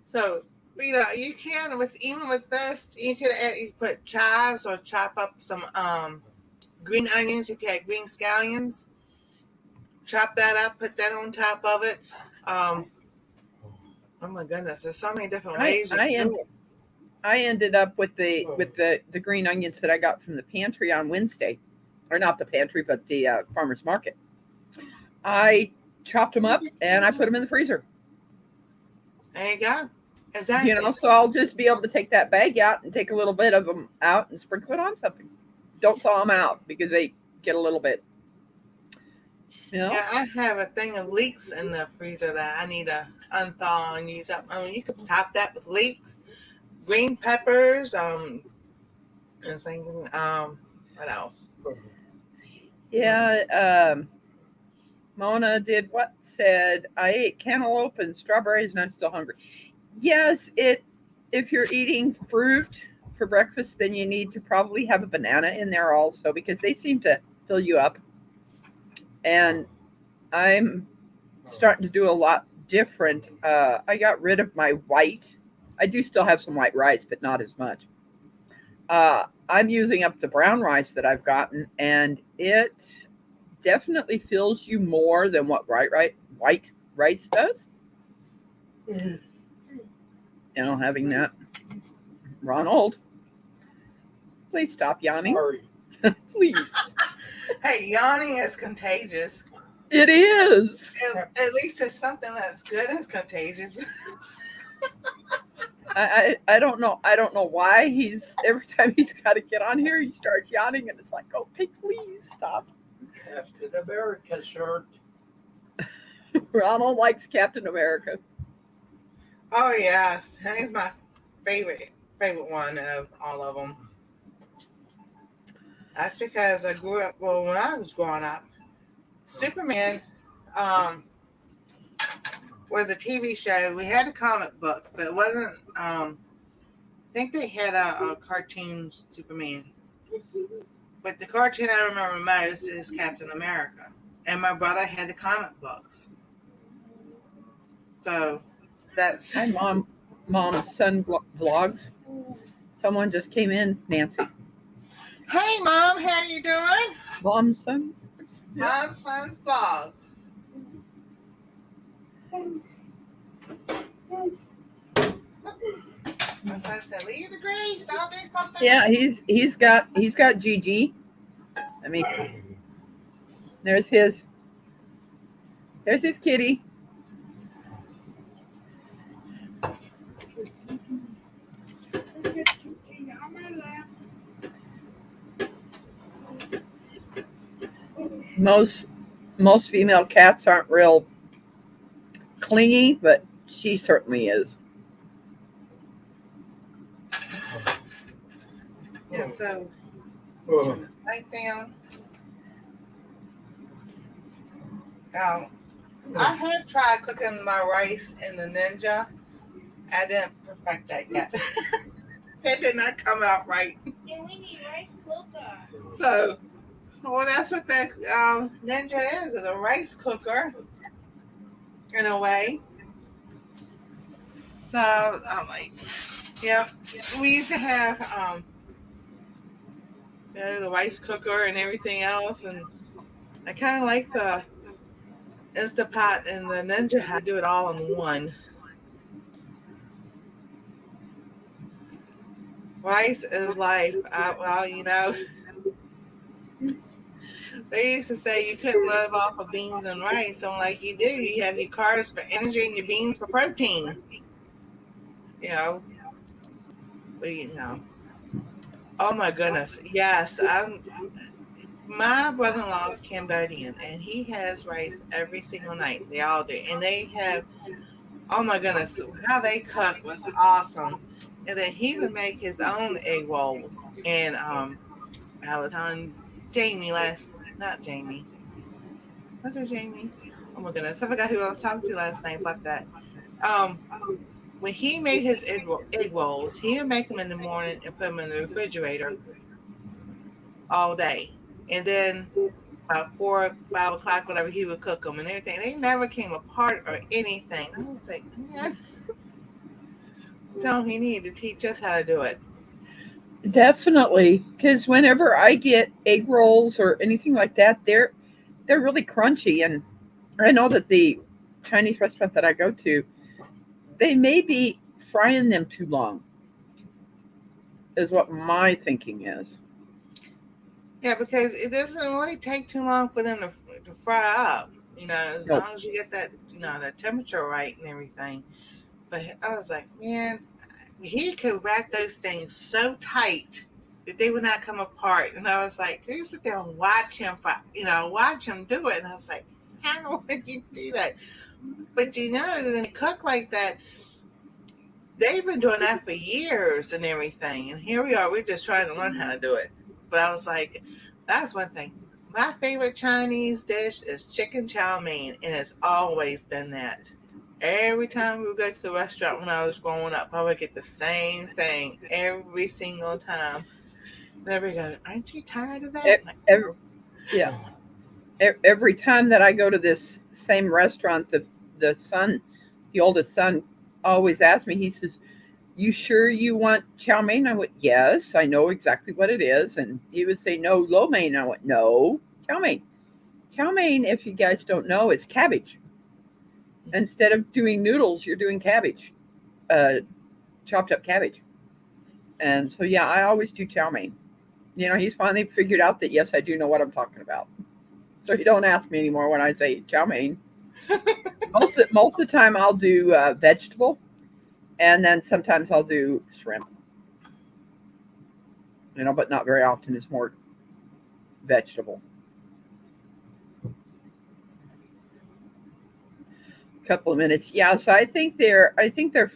So, you know, you can even with this, you put chives or chop up some green onions if you had green scallions. Chop that up, put that on top of it. Oh my goodness, there's so many different ways you can do it. I ended up with the green onions that I got from the pantry on Wednesday, or not the pantry, but the farmer's market. I chopped them up and I put them in the freezer. There you go. Exactly. You know, so I'll just be able to take that bag out and take a little bit of them out and sprinkle it on something. Don't thaw them out because they get a little bit. You know? Yeah, I have a thing of leeks in the freezer that I need to unthaw and use up. I mean, you could top that with leeks, green peppers, and thinking, what else? Yeah, Mona did what? Said, I ate cantaloupe and strawberries and I'm still hungry. Yes, if you're eating fruit for breakfast, then you need to probably have a banana in there also because they seem to fill you up. And I'm starting to do a lot different. I got rid of my white. I do still have some white rice, but not as much. I'm using up the brown rice that I've gotten, and it definitely fills you more than what white rice does. You know, having that. Ronald, please stop yawning. Sorry. Please. Hey, yawning is contagious. It is. At least it's something that's good as contagious. I don't know. I don't know why every time he's got to get on here, he starts yawning, and it's like, okay, please stop. Captain America shirt. Ronald likes Captain America. Oh yes, he's my favorite one of all of them. That's because I grew up. Well, when I was growing up, Superman um, was a TV show. We had the comic books, but it wasn't. I think they had a cartoon Superman, but the cartoon I remember most is Captain America, and my brother had the comic books. So that's Hi, Mom's son vlogs. Someone just came in, Nancy. Hey Mom, how you doing? Mom's son. Mom's son's vlogs. My son said, "Leave the grease. I'll do something." Yeah, he's got Gigi. I mean, there's his kitty. Most female cats aren't real clingy, but she certainly is. Yeah, so right down. I have tried cooking my rice in the Ninja. I didn't perfect that yet. It did not come out right. And we need rice cooker. So, well, that's what the Ninja is a rice cooker, in a way. So, I'm like, yeah, we used to have the rice cooker and everything else, and I kind of like the Instapot and the Ninja how to do it all in one. Rice is life. Well, they used to say you couldn't live off of beans and rice. So, like you do, you have your carbs for energy and your beans for protein. But oh my goodness, yes. My brother-in-law is Cambodian, and he has rice every single night. They all do, and they have. Oh my goodness, how they cook was awesome. And then he would make his own egg rolls. And I was telling Jamie not Jamie. Was it Jamie? Oh my goodness, I forgot who I was talking to last night about that. When he made his egg rolls, he would make them in the morning and put them in the refrigerator all day. And then about 4, 5 o'clock, whatever, he would cook them and everything. They never came apart or anything. I was like, man, he needed to teach us how to do it. Definitely, because whenever I get egg rolls or anything like that, they're really crunchy, and I know that the Chinese restaurant that I go to, they may be frying them too long, is what my thinking is. Yeah, because it doesn't really take too long for them to fry up, as Nope. long as you get that, that temperature right and everything. But I was like, man, he could wrap those things so tight that they would not come apart. And I was like, you sit there and watch him do it. And I was like, how would you do that? But when they cook like that, they've been doing that for years and everything. And here we are, we're just trying to learn how to do it. But I was like, that's one thing. My favorite Chinese dish is chicken chow mein, and it's always been that. Every time we would go to the restaurant when I was growing up, I would get the same thing every single time. And everybody goes, aren't you tired of that? Yeah. Every time that I go to this same restaurant, the oldest son, always asks me, he says, "You sure you want chow mein?" I went, "Yes, I know exactly what it is." And he would say, "No, lo mein." I went, "No, chow mein." Chow mein, if you guys don't know, is cabbage. Instead of doing noodles, you're doing cabbage, chopped up cabbage. And so, yeah, I always do chow mein. He's finally figured out that, yes, I do know what I'm talking about. So he don't ask me anymore when I say chow mein. most of the time I'll do vegetable, and then sometimes I'll do shrimp. But not very often. It's more vegetable. couple of minutes. Yeah, so I think they're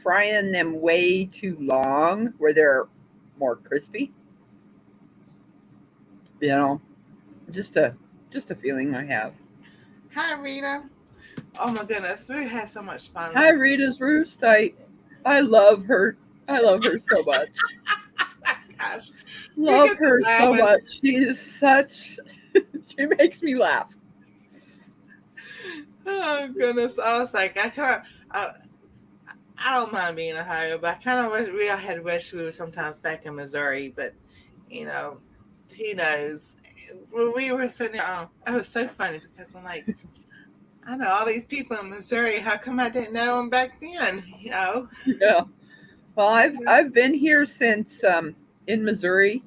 frying them way too long where they're more crispy. You know, just a just a feeling I have. Hi, Rita. Oh my goodness, we had so much fun Hi, last night. Rita's Roost. I love her. I love her so much. Gosh, we Love get to her so laughing. much. She is such. She makes me laugh. Oh goodness, I was like, I, I don't mind being in Ohio, but I kind of wish we all had wished we were sometimes back in Missouri. But you know, who knows? When we were sitting there, it was so funny because we're like, I know all these people in Missouri. How come I didn't know them back then? You know. Yeah. Well, I've been here since in Missouri,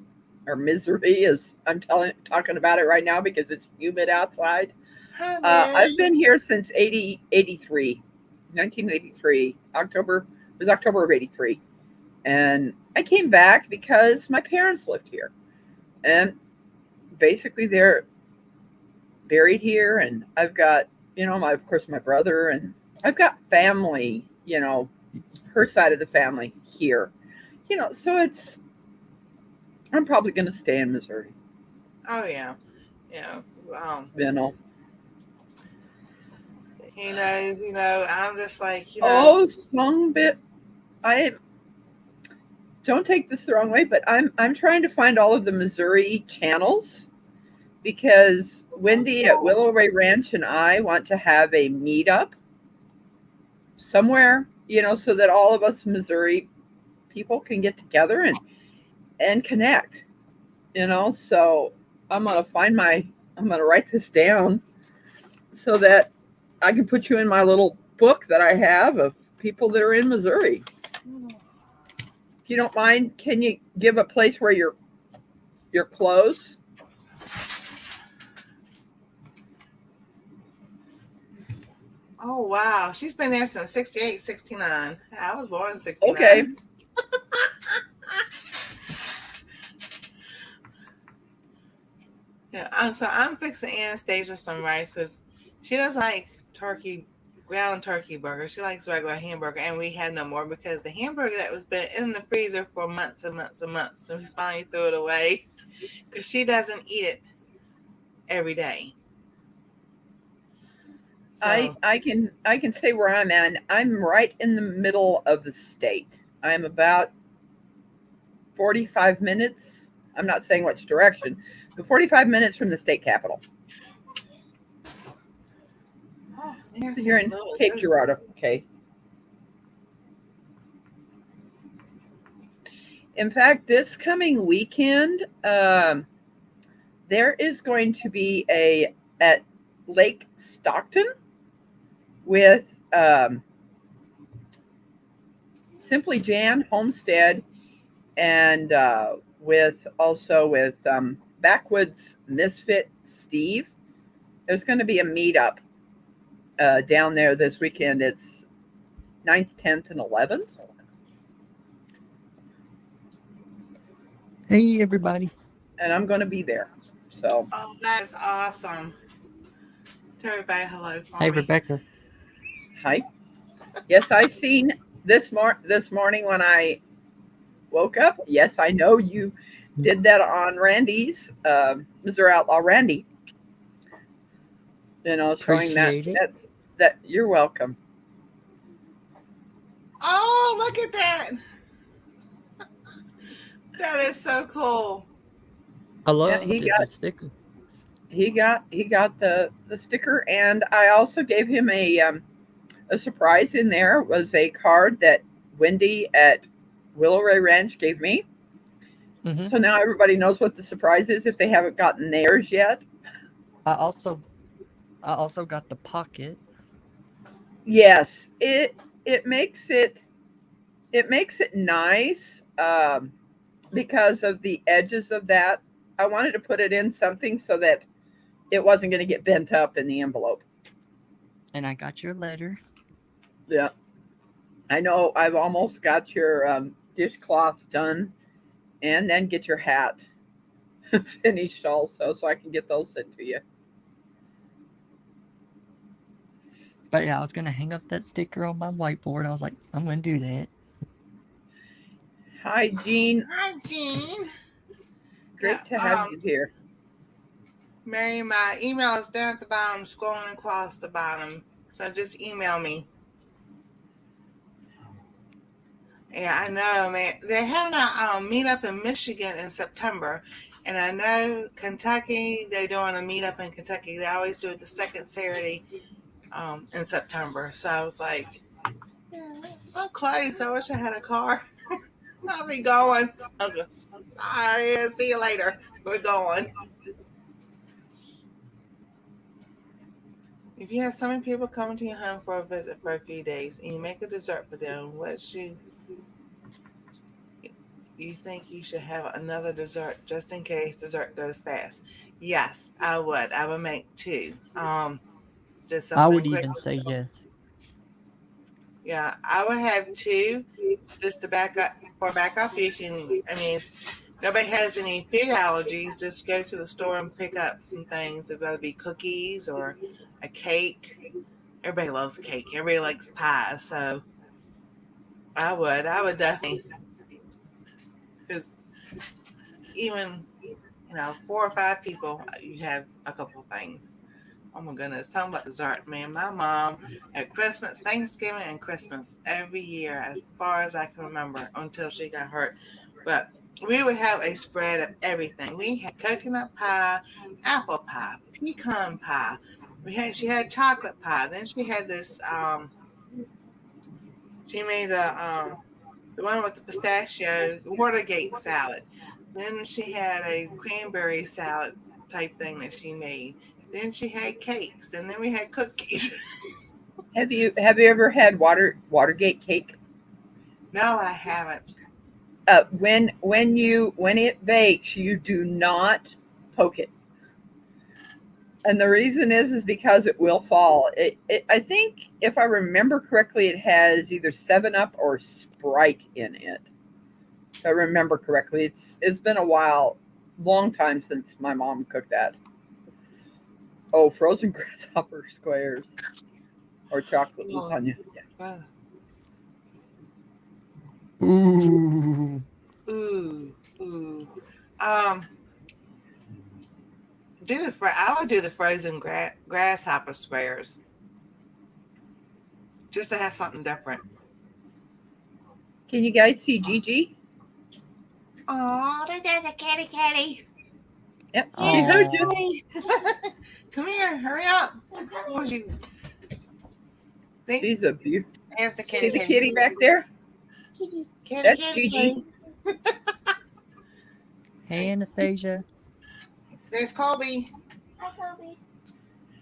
or Missouri as I'm talking about it right now because it's humid outside. Hi, I've Mary. been here since 1983. October, it was October of 83. And I came back because my parents lived here. And basically they're buried here. And I've got, of course, my brother, and I've got family, her side of the family here. So I'm probably going to stay in Missouri. Oh yeah, yeah. You know. He knows. I'm just like, Oh, some bit. I don't take this the wrong way, but I'm trying to find all of the Missouri channels because Wendy at Willow Ray Ranch and I want to have a meetup somewhere, so that all of us Missouri people can get together and connect, So I'm gonna write this down so that I can put you in my little book that I have of people that are in Missouri. If you don't mind, can you give a place where you're close? Oh wow, she's been there since 68, 69. I was born in 69. Okay. Yeah, so I'm fixing Anastasia some rice because she doesn't like ground turkey burger. She likes regular hamburger, and we had no more because the hamburger that was been in the freezer for months and months and months, so we finally threw it away because she doesn't eat it every day. So I can say where I'm at. I'm right in the middle of the state. I'm about 45 minutes. I'm not saying which direction, but 45 minutes from the state capital. So you're in Cape Girardeau. Okay. In fact, this coming weekend, there is going to be at Lake Stockton with Simply Jan Homestead and with Backwoods Misfit Steve. There's going to be a meetup down there this weekend. It's 9th, 10th, and 11th. Hey, everybody. And I'm going to be there. So. Oh, that is awesome. Tell everybody hello for Hey, me. Rebecca. Hi. Yes, I seen this morning when I woke up. Yes, I know you did that on Randy's Missouri Outlaw Randy. Showing Appreciate it. that you're welcome. Oh, look at that. That is so cool. I love the sticker. He got the sticker, and I also gave him a surprise in there. It was a card that Wendy at Willow Ray Ranch gave me. Mm-hmm. So now everybody knows what the surprise is if they haven't gotten theirs yet. I also got the pocket. Yes, it makes it nice because of the edges of that. I wanted to put it in something so that it wasn't going to get bent up in the envelope. And I got your letter. Yeah, I know. I've almost got your dishcloth done, and then get your hat finished also, so I can get those sent to you. But yeah, I was gonna hang up that sticker on my whiteboard. I was like, I'm gonna do that. Hi, Jean. Hi, Jean. Great to have you here. Mary, my email is down at the bottom, scrolling across the bottom. So just email me. Yeah, I know, man. They're having a meetup in Michigan in September. And I know Kentucky, they're doing a meetup in Kentucky. They always do it the second Saturday in September. So I was like, yeah, so close. I wish I had a car. I'll be going. Okay. Sorry, see you later. We're going. If you have so many people coming to your home for a visit for a few days and you make a dessert for them, what should you think you should have another dessert just in case dessert goes fast? Yes, I would. I would make two. Just something I would quick. even say yes. Yeah, I would have two just to back up. For backup, you can. I mean, if nobody has any food allergies, just go to the store and pick up some things. It's got to be cookies or a cake. Everybody loves cake. Everybody likes pie. So I would definitely, because even 4 or 5 people, you have a couple things. Oh my goodness, talking about dessert, man. My mom at Christmas, Thanksgiving, and Christmas every year, as far as I can remember, until she got hurt. But we would have a spread of everything. We had coconut pie, apple pie, pecan pie. She had chocolate pie. Then she had this. She made the one with the pistachios, Watergate salad. Then she had a cranberry salad type thing that she made. Then she had cakes, and then we had cookies. Have you ever had Watergate cake? No, I haven't. When it bakes, you do not poke it, and the reason is because it will fall. I think, if I remember correctly, it has either 7-Up or Sprite in it. If I remember correctly, it's been a while, long time since my mom cooked that. Oh, frozen grasshopper squares or chocolate lasagna. Yeah. Ooh. Ooh. I would do the frozen grasshopper squares, just to have something different. Can you guys see Gigi? Oh, there's a kitty. Yep, Aw. she heard you. Come here, hurry up. She's a beauty. There's the See the kitty back there? Kitty. That's Gigi. Hey, Anastasia. There's Colby. Hi, Kobe.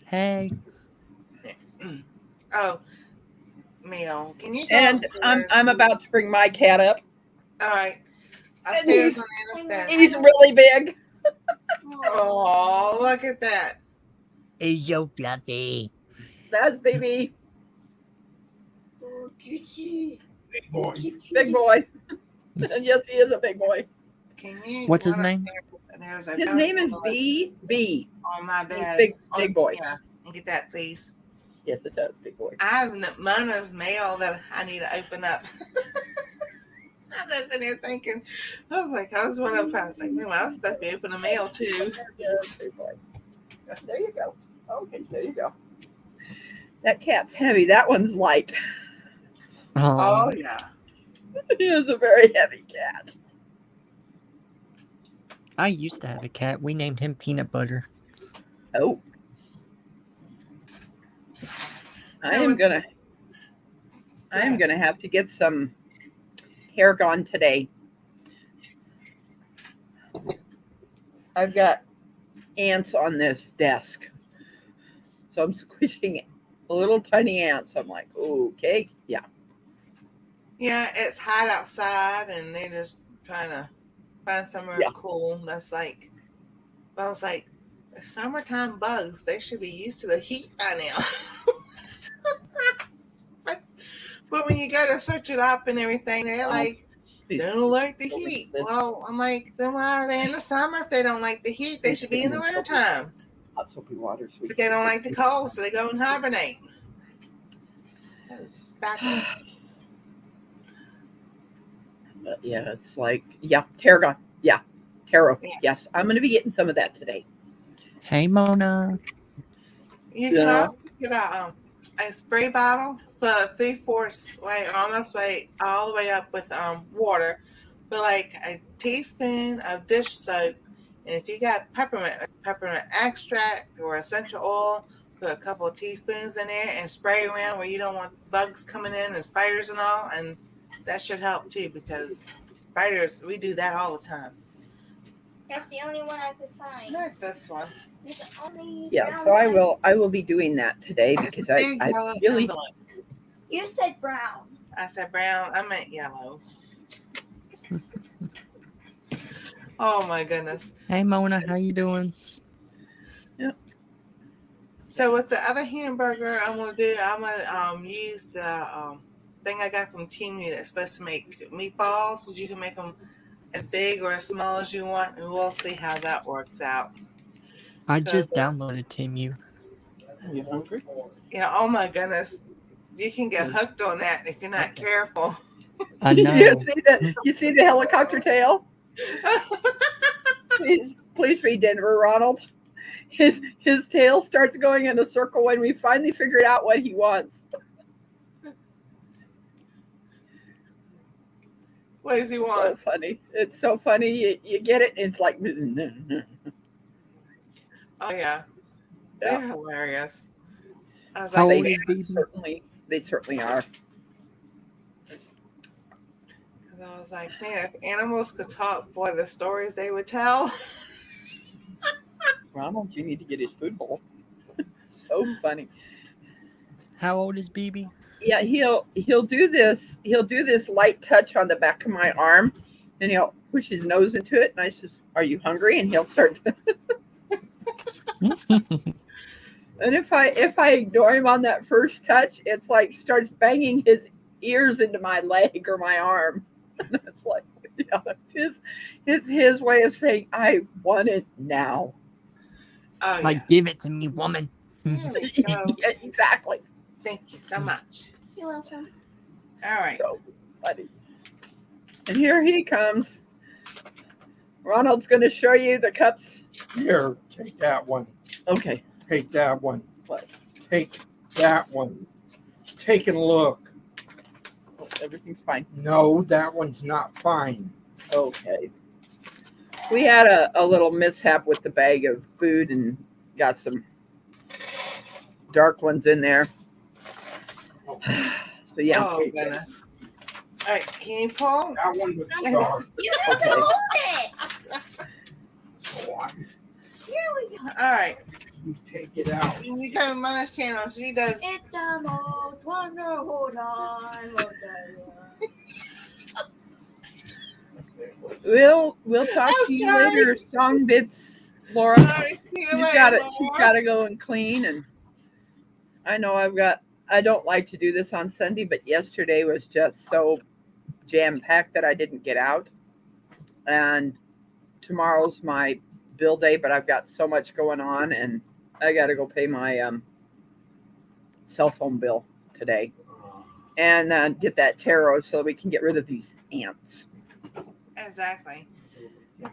Hey. Oh, Mel, can you go And upstairs? I'm about to bring my cat up. All right. And Upstairs on Anna's bed. He's really big. Oh, look at that. He's so fluffy. That's baby. Oh, Kitty. Big boy. Big boy. And yes, he is a big boy. Can you? What's his name? His name is B. On my bed. Big boy. Yeah. And get that, please. Yes, it does, big boy. I have Mona's mail that I need to open up. I'm just sitting there thinking, I was like, I was like, man, I was supposed to be opening mail too. Yes, big boy. There you go. Okay, there you go. That cat's heavy. That one's light. Oh, yeah. He is a very heavy cat. I used to have a cat. We named him Peanut Butter. Oh. I am gonna have to get some hair gone today. I've got ants on this desk, so I'm squishing little tiny ants. I'm like, okay, yeah. Yeah, it's hot outside and they're just trying to find somewhere cool. That's like, I was like, the summertime bugs, they should be used to the heat by now. But when you go to search it up and everything, they're like, they don't like the heat. Well, I'm like, then why are they in the summer if they don't like the heat? They should be in the wintertime. Hot soapy water, sweet. But they don't like the cold, so they go and hibernate. Backwards. But yeah, it's like, yeah, tarragon. Yeah, taro. Yeah. Yes, I'm going to be getting some of that today. Hey, Mona. You can Yeah. also get a spray bottle, put 3/4 way, almost way, all the way up with water, put like a teaspoon of dish soap, and if you got peppermint extract or essential oil, put a couple of teaspoons in there and spray around where you don't want bugs coming in and spiders and all, and that should help too because spiders, we do that all the time. That's the only one I could find. Not this one. It's the only Yeah, brown so one. I will be doing that today because I Yellow really envelope. You said brown. I said brown. I meant yellow. Oh my goodness. Hey, Mona. How you doing? So with the other hamburger I'm gonna do, I'm gonna use the thing I got from Temu that's supposed to make meatballs. You can make them as big or as small as you want, and we'll see how that works out. I just downloaded Timu. Are you hungry? You know, oh my goodness, you can get hooked on that if you're not careful. I know. You see the helicopter tail? Please read Denver, Ronald. His tail starts going in a circle when we finally figured out what he wants. What does he So want? funny. It's so funny. You get it, and it's like. Oh yeah, they're hilarious. I was How like, old is Baby? They certainly are. I was like, man, if animals could talk, boy, the stories they would tell. Ronald, you need to get his food bowl. So funny. How old is BB? Yeah, he'll do this. He'll do this light touch on the back of my arm, and he'll push his nose into it. And I says, "Are you hungry?" And he'll start. And if I ignore him on that first touch, it's like starts banging his ears into my leg or my arm. And it's like, it's his way of saying, "I want it now." Oh Like, yeah, give it to me, woman. there we go. Yeah, exactly. Thank you so much. You're welcome. All right. So funny. And here he comes. Ronald's going to show you the cups. Here, take that one. Okay. Take that one. What? Take that one. Take a look. Oh, everything's fine. No, that one's not fine. Okay. We had a little mishap with the bag of food and got some dark ones in there. So yeah. Oh goodness. All right, can you pull? That one was dark. You have to Okay. hold it. Here we go. All right, You take it out. you go to Mona's channel. She does. It's the most wonderful time of the year. We'll talk I'm to you sorry. later. Song bits, Laura. All right, see you later, She's Laura. got to go and clean. And I know I don't like to do this on Sunday, but yesterday was just so jam packed that I didn't get out. And tomorrow's my bill day, but I've got so much going on, and I got to go pay my cell phone bill today and get that taro so we can get rid of these ants. Exactly.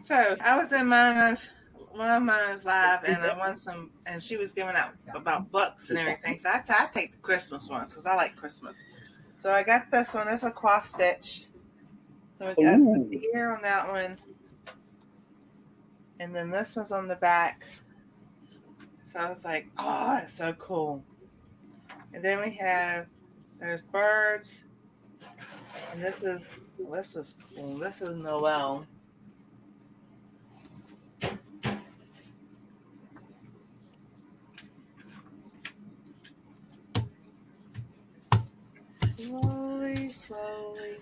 So I was in one of Mona's live, and I won some, and she was giving out about books and everything. So I take the Christmas ones because I like Christmas. So I got this one. It's a cross stitch. So we got Ooh. the ear on that one, and then this one's on the back. So I was like, oh, that's so cool. And then we have there's birds, and this was cool. This is Noel. Slowly.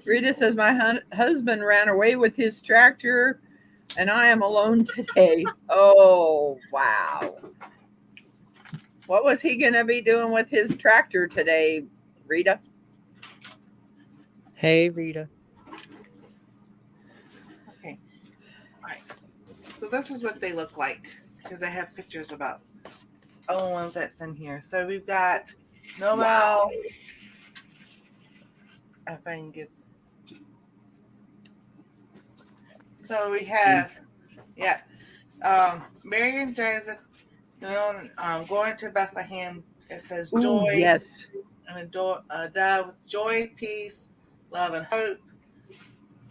Rita says, my husband ran away with his tractor and I am alone today. Oh, wow. What was he going to be doing with his tractor today, Rita? Hey, Rita. Okay. All right. So this is what they look like because I have pictures about all the ones that's in here. So we've got Nobel. Wow. If I can get. So we have, yeah, Mary and Joseph going to Bethlehem. It says Ooh, joy yes. and die with joy, peace, love, and hope.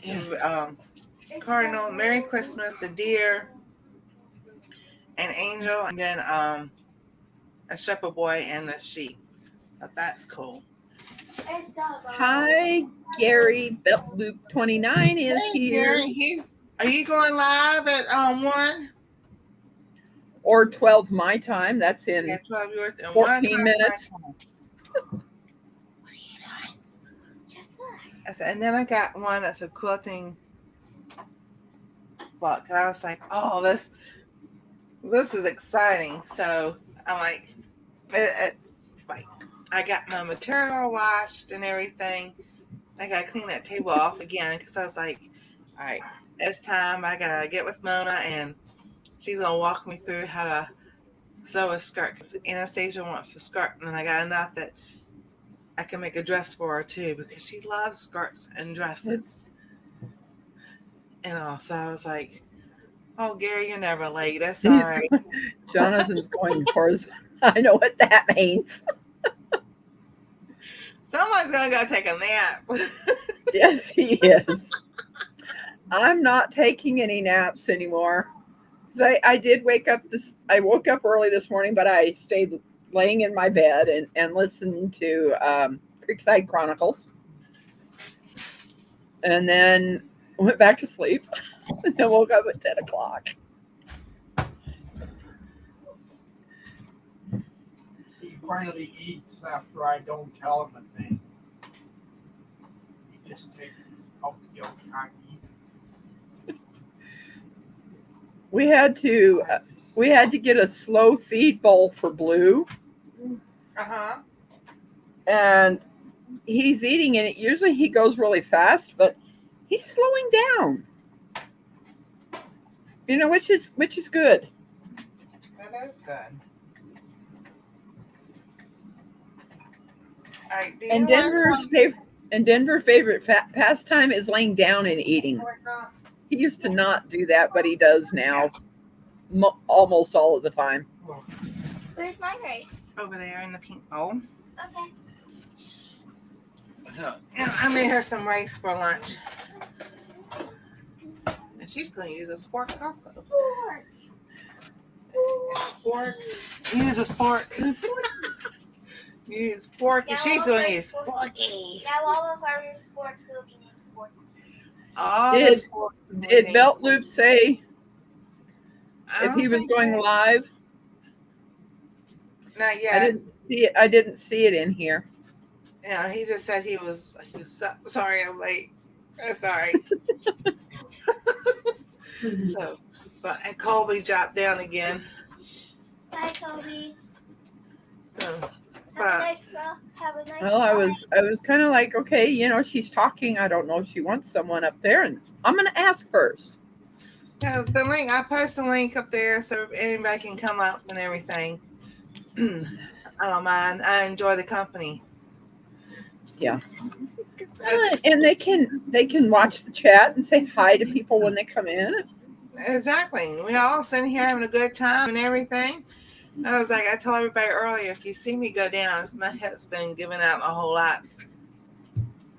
Yeah. Cardinal, Merry Christmas, the deer, an angel, and then a shepherd boy and the sheep. So that's cool. Hi. Hi, Gary. Loop 29 is Hey, here. Gary, are you going live at 1? Or 12 my time. That's in Yeah, 12 yours and 14 minutes. What are you doing? Just look. And then I got one that's a quilting book. And I was like, oh, this is exciting. So I'm like, it's like, I got my material washed and everything. I got to clean that table off again because I was like, all right, it's time. I got to get with Mona and she's going to walk me through how to sew a skirt because Anastasia wants a skirt. And I got enough that I can make a dress for her too because she loves skirts and dresses. So I was like, oh, Gary, you're never late. That's all right. Jonathan's going horizontal. I know what that means. Someone's going to go take a nap. Yes, he is. I'm not taking any naps anymore. I did wake up I woke up early this morning, but I stayed laying in my bed and listened to Creekside Chronicles. And then went back to sleep. And then woke up at 10 o'clock. He finally eats after I don't tell him a thing. He just takes his oatmeal and eats. We had to get a slow feed bowl for Blue. Uh-huh. And he's eating it. Usually he goes really fast, but he's slowing down. Which is good. That is good. All right, Denver's favorite pastime is laying down and eating. He used to not do that, but he does now, almost all of the time. Where's my rice? Over there in the pink bowl. Okay. So, I made her some rice for lunch. And she's going to use a spork also. Spork. Use a spork. Use fork. And she's going to use forky. Now all of our sports will be named Forky. Did Belt Loop say if he was going live? Not yet. I didn't see it in here. Yeah, he just said he was sorry I'm late. That's all right. And Colby dropped down again. Bye, Colby. So, have a nice well, I was kind of like, okay, she's talking. I don't know if she wants someone up there, and I'm going to ask first. Yeah, the link. I post a link up there so if anybody can come up and everything. I don't mind. I enjoy the company. Yeah. And they can watch the chat and say hi to people when they come in. Exactly. We all sitting here having a good time and everything. I was like, I told everybody earlier, if you see me go down, my head's been giving out a whole lot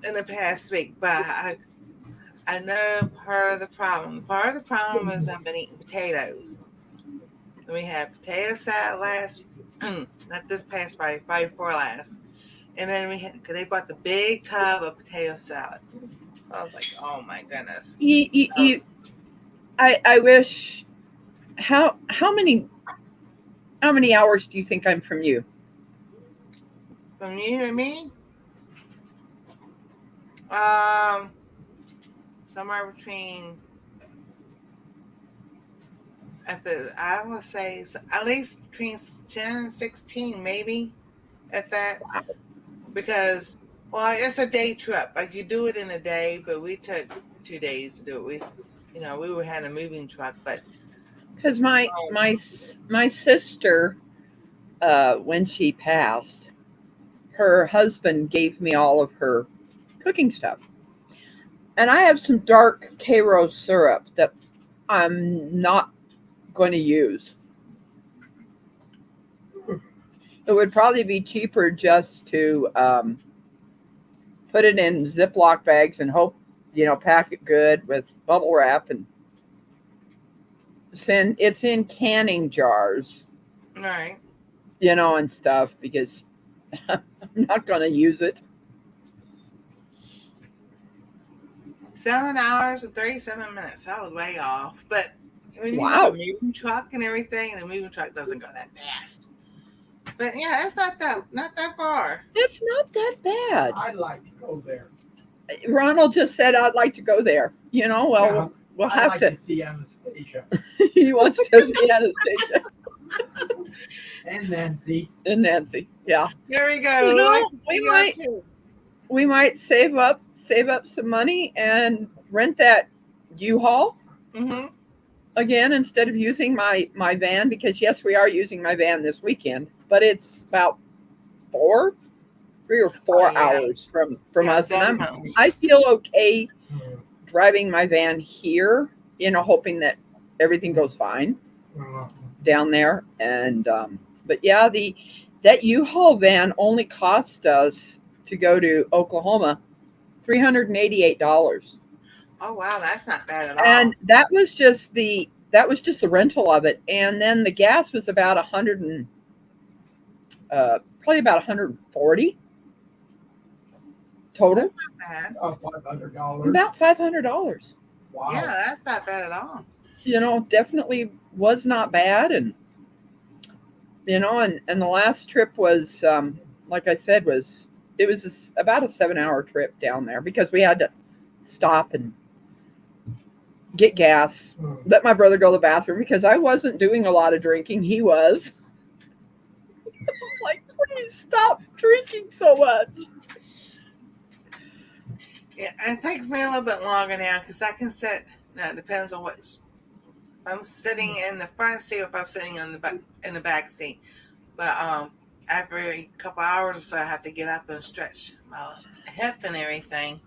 in the past week. But I know part of the problem. Part of the problem is I've been eating potatoes. We had potato salad not this past Friday before last. And then they bought the big tub of potato salad. I was like, oh my goodness. I wish. How many hours do you think I'm from you? From you and me? Somewhere between, I would say at least between 10 and 16, maybe, at that. Wow. Because, it's a day trip. Like, you do it in a day, but we took 2 days to do it. We were had a moving truck, but. Because my sister, when she passed, her husband gave me all of her cooking stuff. And I have some dark Karo syrup that I'm not going to use. It would probably be cheaper just to put it in Ziploc bags and hope, pack it good with bubble wrap and send. It's in canning jars, All right. And stuff because I'm not going to use it. 7 hours and 37 minutes. That was way off. But when you Wow. have a moving truck and everything, and the moving truck doesn't go that fast. But yeah, it's not that far. It's not that bad. I'd like to go there. Ronald just said I'd like to go there. Well, Yeah, we'll I'd have like to. to see Anastasia He wants to see Anastasia and Nancy. and Nancy. Yeah, Here we go. we might save up some money and rent that U-Haul Mm-hmm. again instead of using my van, because yes, we are using my van this weekend, but it's about 3 or 4 hours from us, and I feel okay driving my van here, hoping that everything goes fine down there. And but yeah, that U-Haul van only cost us to go to Oklahoma $388. Oh wow, that's not bad at all. And that was just the rental of it, and then the gas was about probably about 140 total. That's not bad. $500. About $500. Wow. Yeah, that's not bad at all. Definitely was not bad. And and the last trip was like I said, it was about a 7-hour trip down there because we had to stop and get gas, let my brother go to the bathroom because I wasn't doing a lot of drinking. He was. I'm like, please stop drinking so much. Yeah, it takes me a little bit longer now because I can sit. Now it depends on which. If I'm sitting in the front seat or if I'm sitting in the back seat. But every couple hours or so, I have to get up and stretch my hip and everything.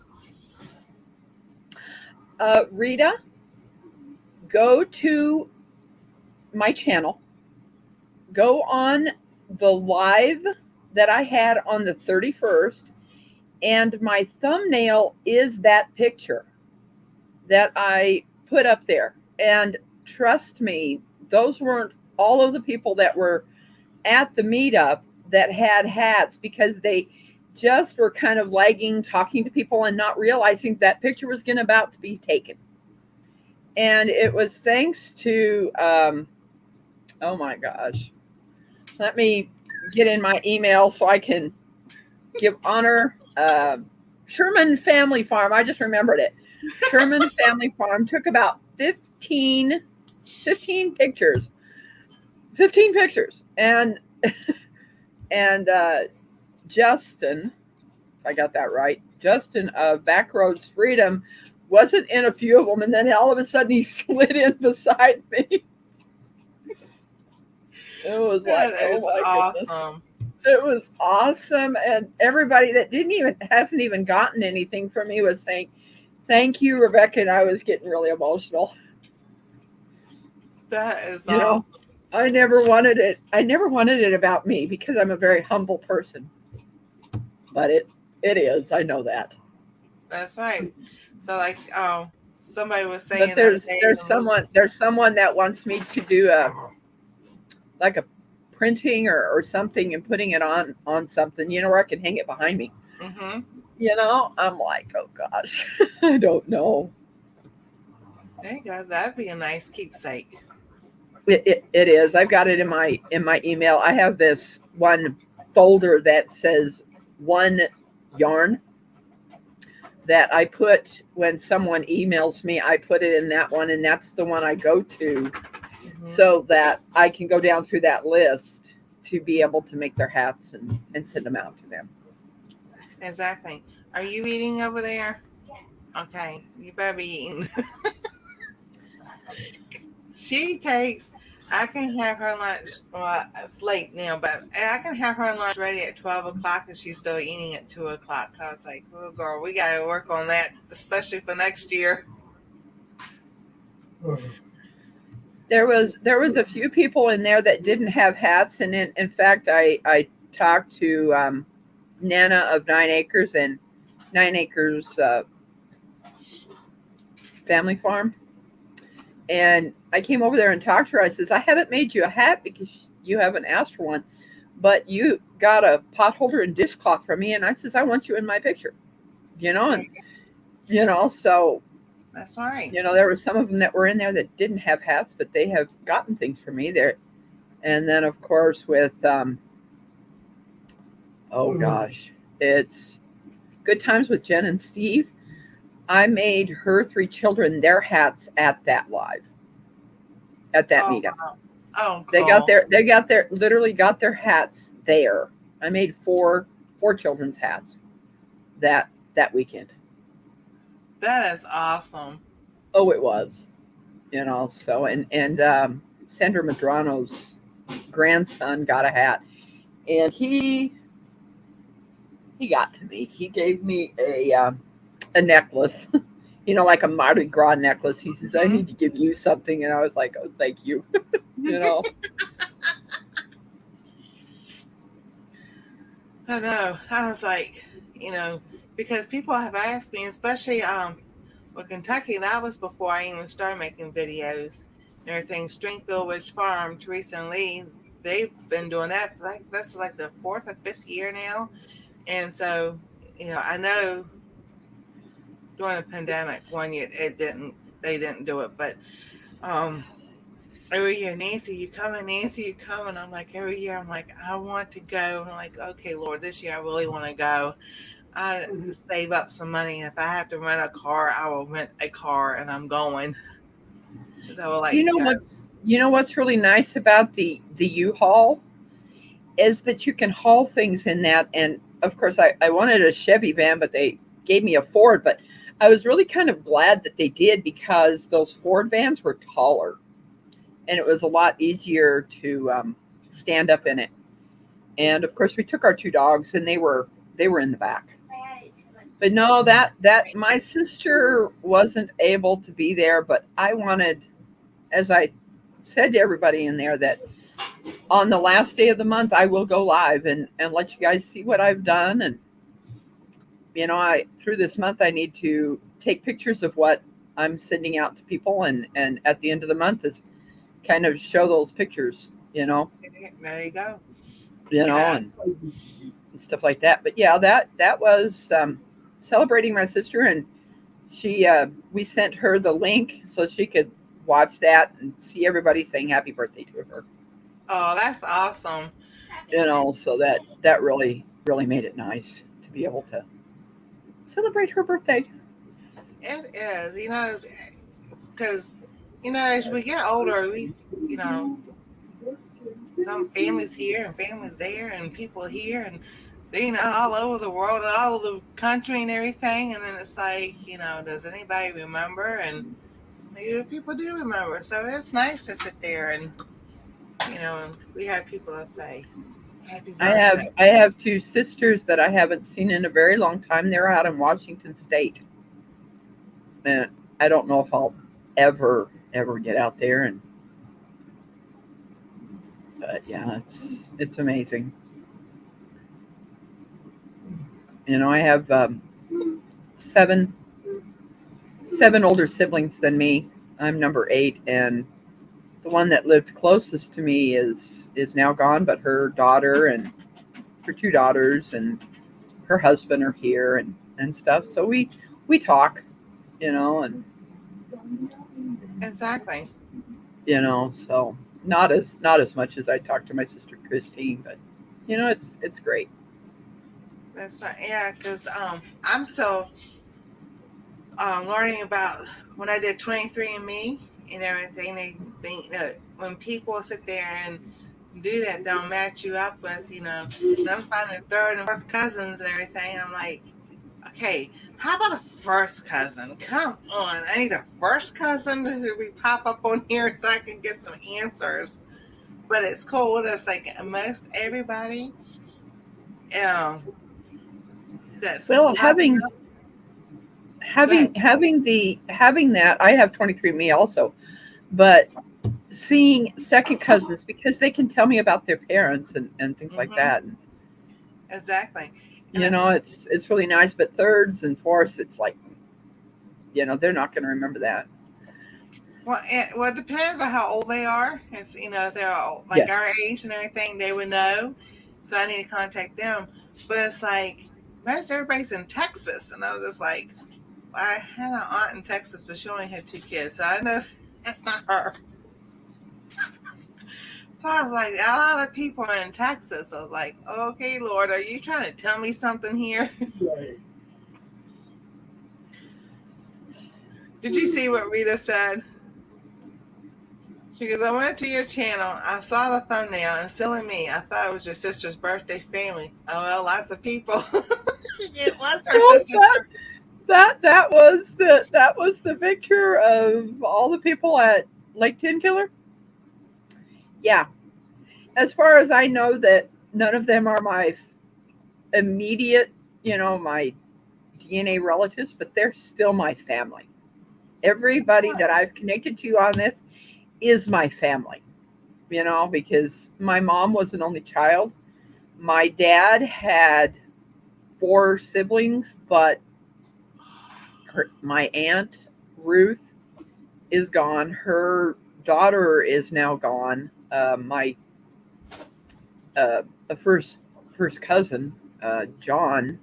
Rita, go to my channel. Go on the live that I had on the 31st, and my thumbnail is that picture that I put up there. And trust me, those weren't all of the people that were at the meetup that had hats, because they just were kind of lagging, talking to people and not realizing that picture was about to be taken. And it was thanks to, oh my gosh, let me get in my email so I can give honor. Sherman Family Farm, I just remembered it. Sherman Family Farm took about 15 pictures. 15 pictures. And Justin, if I got that right, Justin of Backroads Freedom wasn't in a few of them, and then all of a sudden he slid in beside me. It was like, oh my awesome. goodness. It was awesome. And everybody that hasn't even gotten anything from me was saying, thank you, Rebecca. And I was getting really emotional. That is awesome. I never wanted it about me because I'm a very humble person. But it is. I know that. That's right. So like somebody was saying, but there's someone that wants me to do a printing or something and putting it on something, where I can hang it behind me. Mm-hmm. I'm like, oh gosh, I don't know. There you go. That'd be a nice keepsake. It is. I've got it in my email. I have this one folder that says one yarn that I put when someone emails me. I put it in that one, and that's the one I go to, so that I can go down through that list to be able to make their hats and send them out to them. Exactly. Are you eating over there? Yes. Okay, you better be eating. She takes I can have her lunch. Well, it's late now, but I can have her lunch ready at 12 o'clock, and she's still eating at 2 o'clock. I was like, "Oh, girl, we gotta work on that, especially for next year." There was a few people in there that didn't have hats, and in fact, I talked to Nana of 9 Acres and 9 Acres Family Farm, and I came over there and talked to her. I says, I haven't made you a hat because you haven't asked for one, but you got a pot holder and dishcloth from me, and I says I want you in my picture, and so That's right. there were some of them that were in there that didn't have hats, but they have gotten things from me there. And then of course with oh gosh, it's Good Times with Jen and Steve. I made her 3 children their hats at that live, at that meetup. Wow. Oh, cool. They literally got their hats there. I made four children's hats that weekend. That is awesome. Oh, it was, so, and Sandra Madrano's grandson got a hat, and he got to me. He gave me a necklace, like a Mardi Gras necklace. He says, I need to give you something. And I was like, oh, thank you. I know. I was like, because people have asked me, especially with Kentucky, that was before I even started making videos and everything. Stringfield Woods Farm, Teresa and Lee, they've been doing that for this is like the 4th or 5th year now. And so, I know during the pandemic, one year they didn't do it, but every year, Nancy, you coming? Nancy, you coming? I'm like, every year, I'm like, I want to go. I'm like, okay, Lord, this year I really want to go. I save up some money, and if I have to rent a car, I will rent a car, and I'm going. So what's really nice about the U-Haul is that you can haul things in that. And of course, I wanted a Chevy van, but they gave me a Ford. But I was really kind of glad that they did, because those Ford vans were taller, and it was a lot easier to stand up in it. And of course, we took our 2 dogs, and they were in the back. But no, that my sister wasn't able to be there, but I wanted, as I said to everybody in there, that on the last day of the month, I will go live and let you guys see what I've done. And, through this month, I need to take pictures of what I'm sending out to people. And at the end of the month is kind of show those pictures, There you go. And stuff like that. But yeah, that was celebrating my sister, and we sent her the link so she could watch that and see everybody saying happy birthday to her. Oh, that's awesome. So that really, really made it nice to be able to celebrate her birthday. It is, because, as we get older, we, some families here and families there and people here and, all over the world and all over the country and everything. And then it's like, does anybody remember? And maybe people do remember. So it's nice to sit there and, we have people that say, happy birthday. I have 2 sisters that I haven't seen in a very long time. They're out in Washington State. And I don't know if I'll ever get out there. But yeah, it's amazing. I have 7 older siblings than me. I'm number 8, and the one that lived closest to me is now gone, but her daughter and her 2 daughters and her husband are here and stuff. So we talk, and exactly. So not as much as I talk to my sister Christine, but it's great. That's right. Yeah, because I'm still learning about when I did 23andMe and everything. When people sit there and do that, they'll match you up with, them finding 3rd and 4th cousins and everything. And I'm like, okay, How about a first cousin? Come on, I need a first cousin to be pop up on here so I can get some answers. But it's cool. It's like most everybody, um, that's Well, popping having up. Go having ahead. having the having that, I have 23andMe also, but seeing second cousins because they can tell me about their parents and things like Mm-hmm. that. And, Exactly. And you know, it's really nice. But thirds and fourths, it's like, you know, they're not going to remember that. well, it depends on how old they are. If if they're all like Yes. our age and everything, they would know. So I need to contact them. But it's like most everybody's in Texas, and I was just like, I had an aunt in Texas, but she only had 2 kids, so I know that's not her. So I was like, a lot of people are in Texas. I was like, okay, Lord, are you trying to tell me something here? Right. Did you see what Rita said? She goes, I went to your channel. I saw the thumbnail, and silly me, I thought it was your sister's birthday family. Oh, well, lots of people. It was her Well, sister's that was the picture of all the people at Lake Tenkiller. Yeah. As far as I know, that none of them are my immediate, you know, my DNA relatives, but they're still my family. Everybody that I've connected to on this is my family, you know, because my mom was an only child. My dad had 4 siblings, but my aunt Ruth is gone. Her daughter is now gone. My the first cousin, John,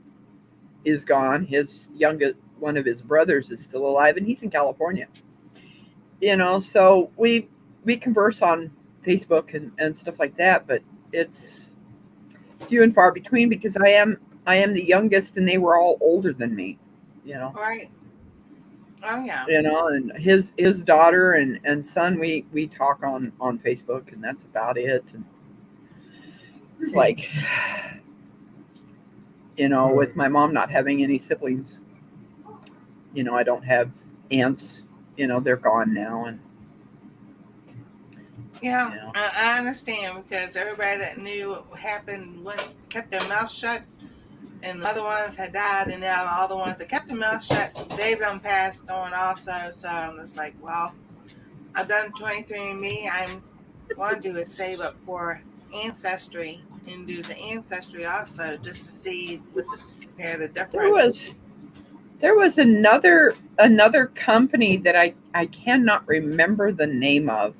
is gone. His youngest one of his brothers is still alive, and he's in California. You know, so we converse on Facebook and stuff like that, but it's few and far between because I am the youngest, and they were all older than me. You know, right. Oh, yeah. and his daughter and son, we talk on Facebook, and that's about it. And it's like, you know, with my mom not having any siblings, you know, I don't have aunts. You know, they're gone now, and Yeah, you know, I understand because everybody that knew what happened kept their mouth shut, and the other ones had died, and now all the ones that kept their mouth shut, they've done passed on also. So I'm just like, well, I've done 23andMe. I'm going to do is save up for Ancestry and do the Ancestry also just to see compare the there difference. was there was another company that I cannot remember the name of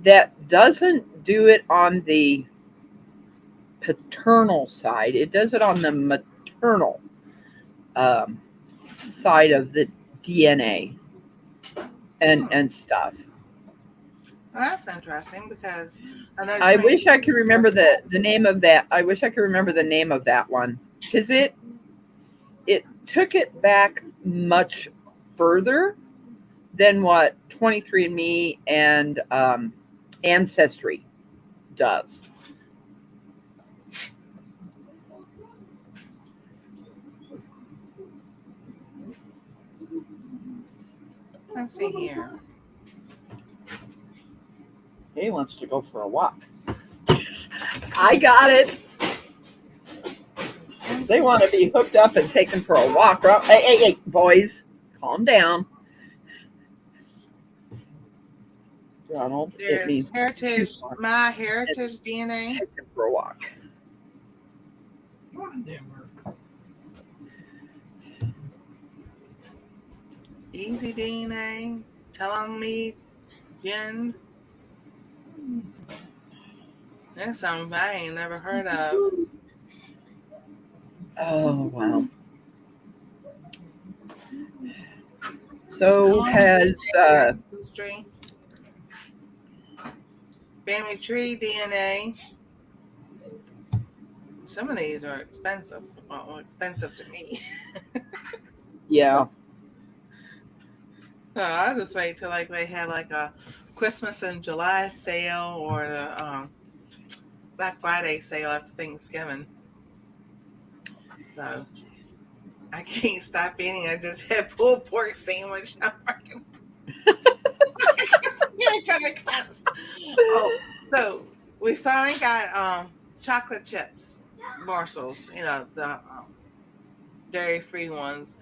that doesn't do it on the paternal side. It does it on the maternal um, side of the DNA Hmm. and stuff. Well, that's interesting because I know I wish I 23andMe. could remember the name of that. I wish I could remember the name of that one because it took it back much further than what 23andMe and Ancestry does. Let's see here. He wants to go for a walk. I got it. They want to be hooked up and taken for a walk. Hey, boys, calm down. Ronald, it There's means My Heritage DNA. taken for a walk. Come on, Denver. Easy DNA. Telling me, Jen. That's something I ain't never heard of. Oh, wow. So has Ancestry. Family Tree DNA. Some of these are expensive. Well, expensive to me. yeah. So I just wait till like they have like a Christmas and July sale or the Black Friday sale after Thanksgiving. So I can't stop eating. I just had pulled pork sandwich. I'm freaking gonna cuss. Oh, so we finally got chocolate chips morsels. The dairy free ones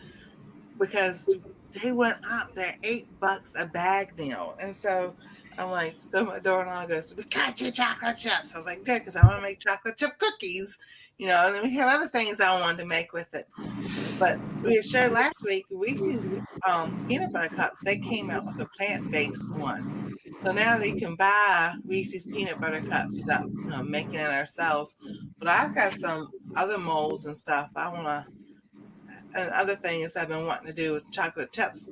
because they went up. They're $8 a bag now, and so I'm like, so my daughter-in-law goes, "We got you chocolate chips." I was like, "Good," because I want to make chocolate chip cookies. And then we have other things I wanted to make with it. But we showed last week Reese's peanut butter cups. They came out with a plant-based one. So now that you can buy Reese's peanut butter cups without making it ourselves. But I've got some other molds and stuff. And other things I've been wanting to do with chocolate chips.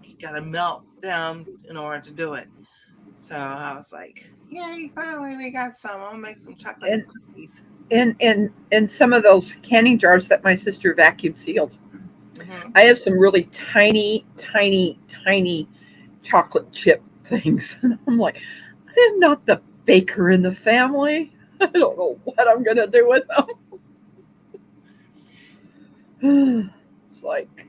You gotta melt them in order to do it. So I was like, "Yay! Finally, we got some. I'll make some chocolate And cookies." in some of those canning jars that my sister vacuum sealed, I have some really tiny, tiny, tiny chocolate chip things, and I'm like, I am not the baker in the family. I don't know what I'm gonna do with them. It's like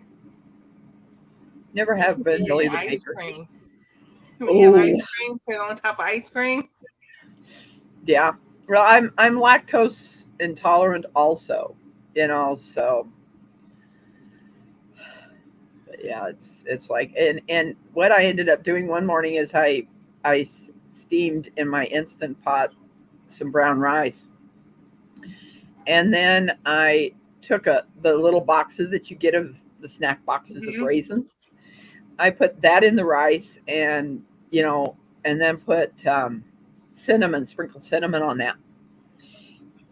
never have been really the Ice baker. cream. We have Oh, ice cream. Put it on top of ice cream. yeah. Well, I'm lactose intolerant also, so yeah, it's like and what I ended up doing one morning is I steamed in my Instant Pot some brown rice, and then I took the little boxes that you get of the snack boxes of raisins. I put that in the rice, and and then put sprinkled cinnamon on that,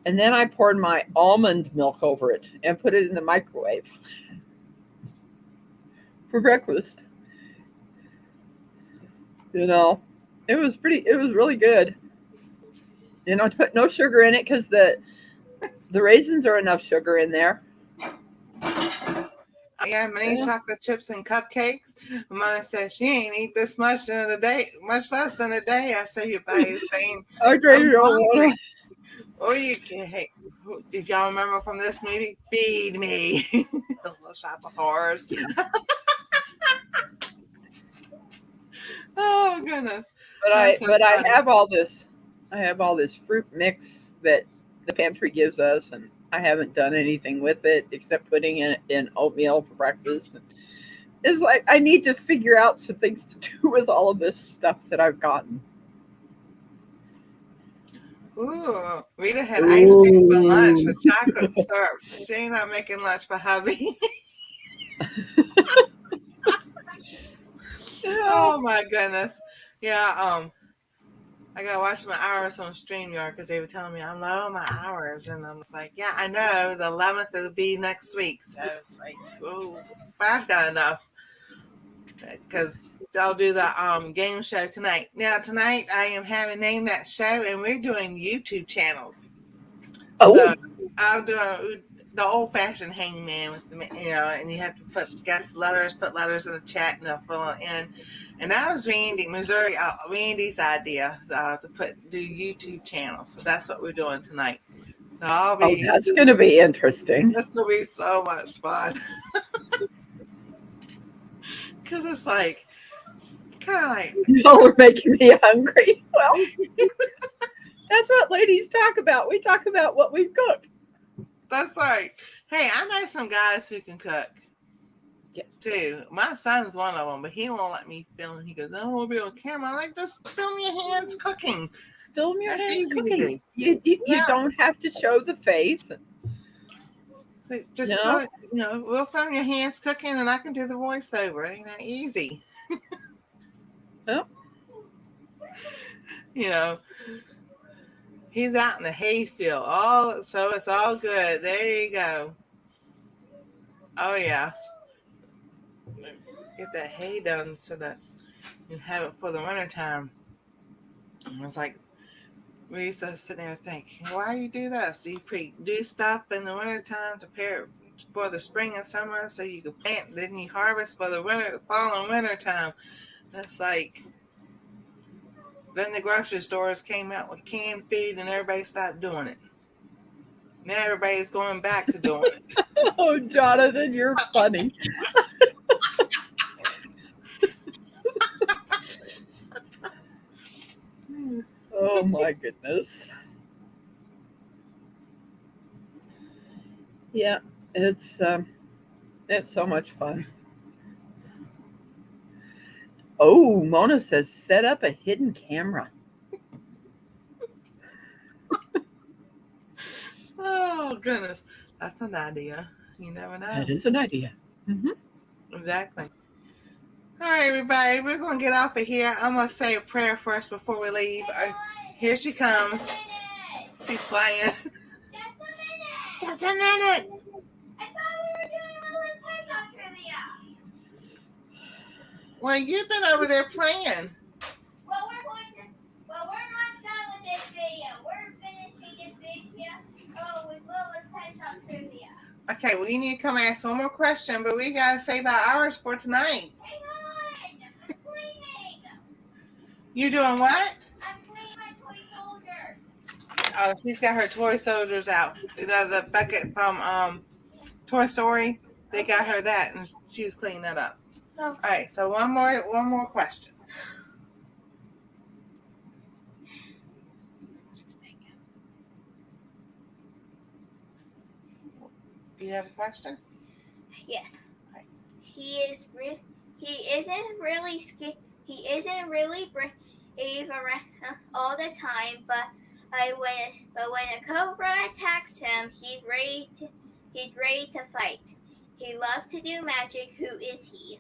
and then I poured my almond milk over it and put it in the microwave for breakfast. It was really good. To put no sugar in it because the raisins are enough sugar in there. Yeah, many chocolate chips and cupcakes. Mama said she ain't eat this much in a day, much less than a day. I say you by saying I I'm hungry. Or you can, hey, if y'all remember from this movie, feed me. A little shop of horrors. Oh goodness. But That's so I funny. have all this. I have all this fruit mix that the pantry gives us, and I haven't done anything with it except putting it in oatmeal for breakfast. And it's like I need to figure out some things to do with all of this stuff that I've gotten. Ooh, Rita had ice cream for lunch with chocolate syrup. She ain't not making lunch for hubby. Oh my goodness. Yeah, I gotta watch my hours on StreamYard because they were telling me I'm low on my hours, and I'm just like, yeah, I know the 11th will be next week, so it's like, oh, but I've got enough because I'll do the game show tonight. Now tonight I am having Name That Show, and we're doing YouTube channels. So I'll do the old-fashioned hangman with the and you have to put letters in the chat, and they'll fill it in. And that was Randy's idea to do YouTube channels. So that's what we're doing tonight. So that's going to be interesting. That's going to be so much fun. Because it's like, kind of like... Y'all are making me hungry. Well, that's what ladies talk about. We talk about what we've cooked. That's right. Hey, I know some guys who can cook. Yes. Too. My son's one of them, but he won't let me film. He goes, I don't want to be on camera. I'm like, just film your hands cooking. Film your That's hands easy cooking. to do. You don't have to show the face. Just we'll film your hands cooking, and I can do the voiceover. Ain't that easy? Oh. He's out in the hayfield. So it's all good. There you go. Oh yeah. Get that hay done so that you have it for the wintertime. It's like we used to sit there and think, why do you do this? Do you do stuff in the wintertime to prepare for the spring and summer so you can plant, then you harvest for the fall and winter time? That's like then the grocery stores came out with canned food and everybody stopped doing it. Now everybody's going back to doing it. Oh, Jonathan, you're funny. Oh my goodness. Yeah, it's so much fun. Oh, Mona says set up a hidden camera. Oh goodness, that's an idea. You never know. That is an idea. Mm-hmm. Exactly. All right, everybody, we're gonna get off of here. I'm gonna say a prayer first before we leave. Here she comes. She's playing. Just a minute. I thought we were doing Lily's Pet Shop trivia. Well, you've been over there playing. Well, we're not done with this video. We're finishing this video with Lily's Pet Shop trivia. Okay, well, you need to come ask one more question, but we gotta save our hours for tonight. Hang on, I'm cleaning. You doing what? I'm cleaning my toy soldiers. Oh, she's got her toy soldiers out. You know, the bucket from Toy Story. They got her that, and she was cleaning that up. Oh. All right, so one more question. She's thinking. Do you have a question? Yes. Right. He isn't really scared. He isn't really brave around all the time, but when a cobra attacks him, he's ready to fight. He loves to do magic. Who is he?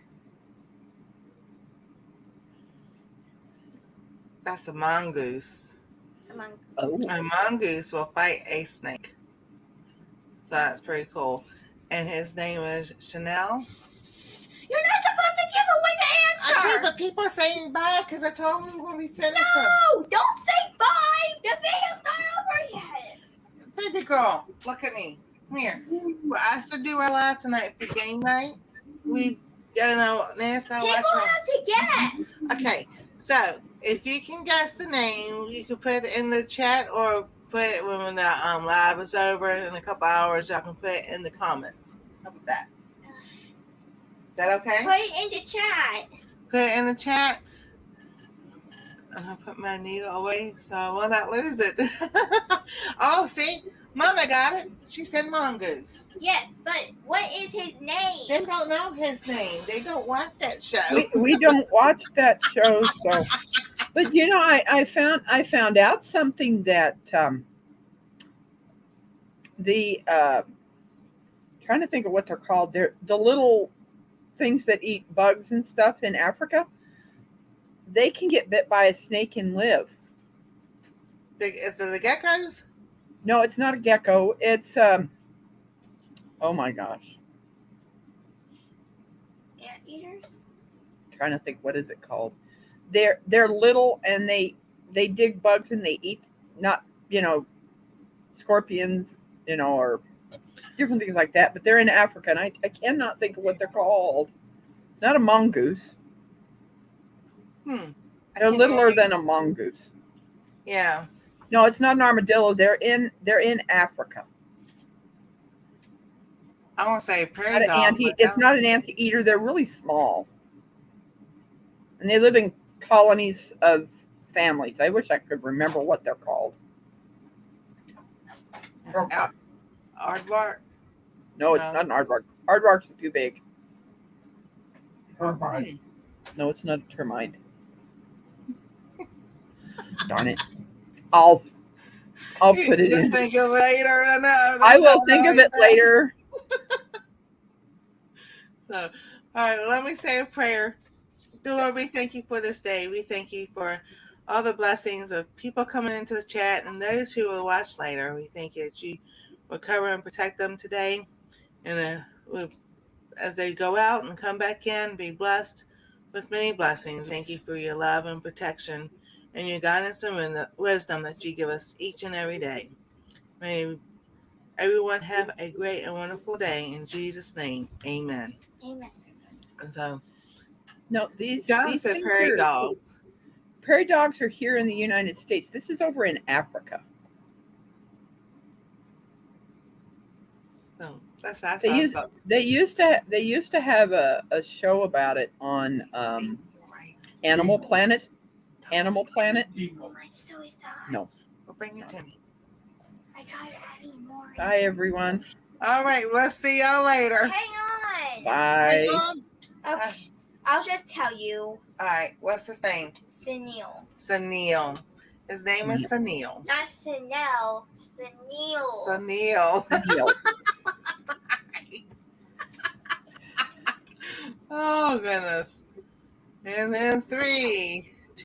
That's a mongoose. Oh, A mongoose will fight a snake. So that's pretty cool. And his name is Chanel. You're not supposed to give away the answer. Okay, but people are saying bye because I told them when we finished. No, don't say bye. The video's not over yet. Baby girl, look at me. Come here. Well, I should do our live tonight for game night. We, Nancy, People have to guess. Okay, so if you can guess the name, you can put it in the chat or put it when the live is over in a couple hours. Y'all can put it in the comments. How about that? Is that okay? Put it in the chat. Put it in the chat. I'll put my needle away so I will not lose it. Oh, see? Mama got it. She said mongoose. Yes, but what is his name? They don't know his name. They don't watch that show. we don't watch that show, so. But I found out something that trying to think of what they're called. They're the little things that eat bugs and stuff in Africa. They can get bit by a snake and live. Is it the geckos? No, it's not a gecko. It's oh my gosh. Anteaters? Trying to think, what is it called? They're little and they dig bugs and they eat, not scorpions, or different things like that. But they're in Africa and I cannot think of what they're called. It's not a mongoose. They're littler than a mongoose. Yeah. No, it's not an armadillo. They're in Africa. I want to say prairie dog. It's not an anteater. They're really small. And they live in colonies of families. I wish I could remember what they're called. Aardvark? No, it's not an aardvark. Aardvarks are too big. Termite. No, it's not a termite. Darn it. I'll put it in. Think of it later. I know. I will think of it later. So, all right, let me say a prayer. Dear Lord, we thank you for this day. We thank you for all the blessings of people coming into the chat and those who will watch later. We thank you that you will cover and protect them today. And as they go out and come back in, be blessed with many blessings. Thank you for your love and protection and your guidance and the wisdom that you give us each and every day. May everyone have a great and wonderful day. In Jesus' name, amen. Amen. And so, No, these John said things prairie dogs. Prairie dogs are here in the United States. This is over in Africa. No, that They sounds used so. they used to have a show about it on Animal Planet. Animal Planet. Eagle. Soy sauce. No. We'll bring it to me. I tried adding more. Bye everyone. All right, we'll see y'all later. Hang on. Hang Bye. on. Okay. I'll just tell you. All right, what's his name? Sunil. Sunil. His name is Sunil. Not Sunil. Sunil. Sunil. Neil. Oh goodness. And then 3.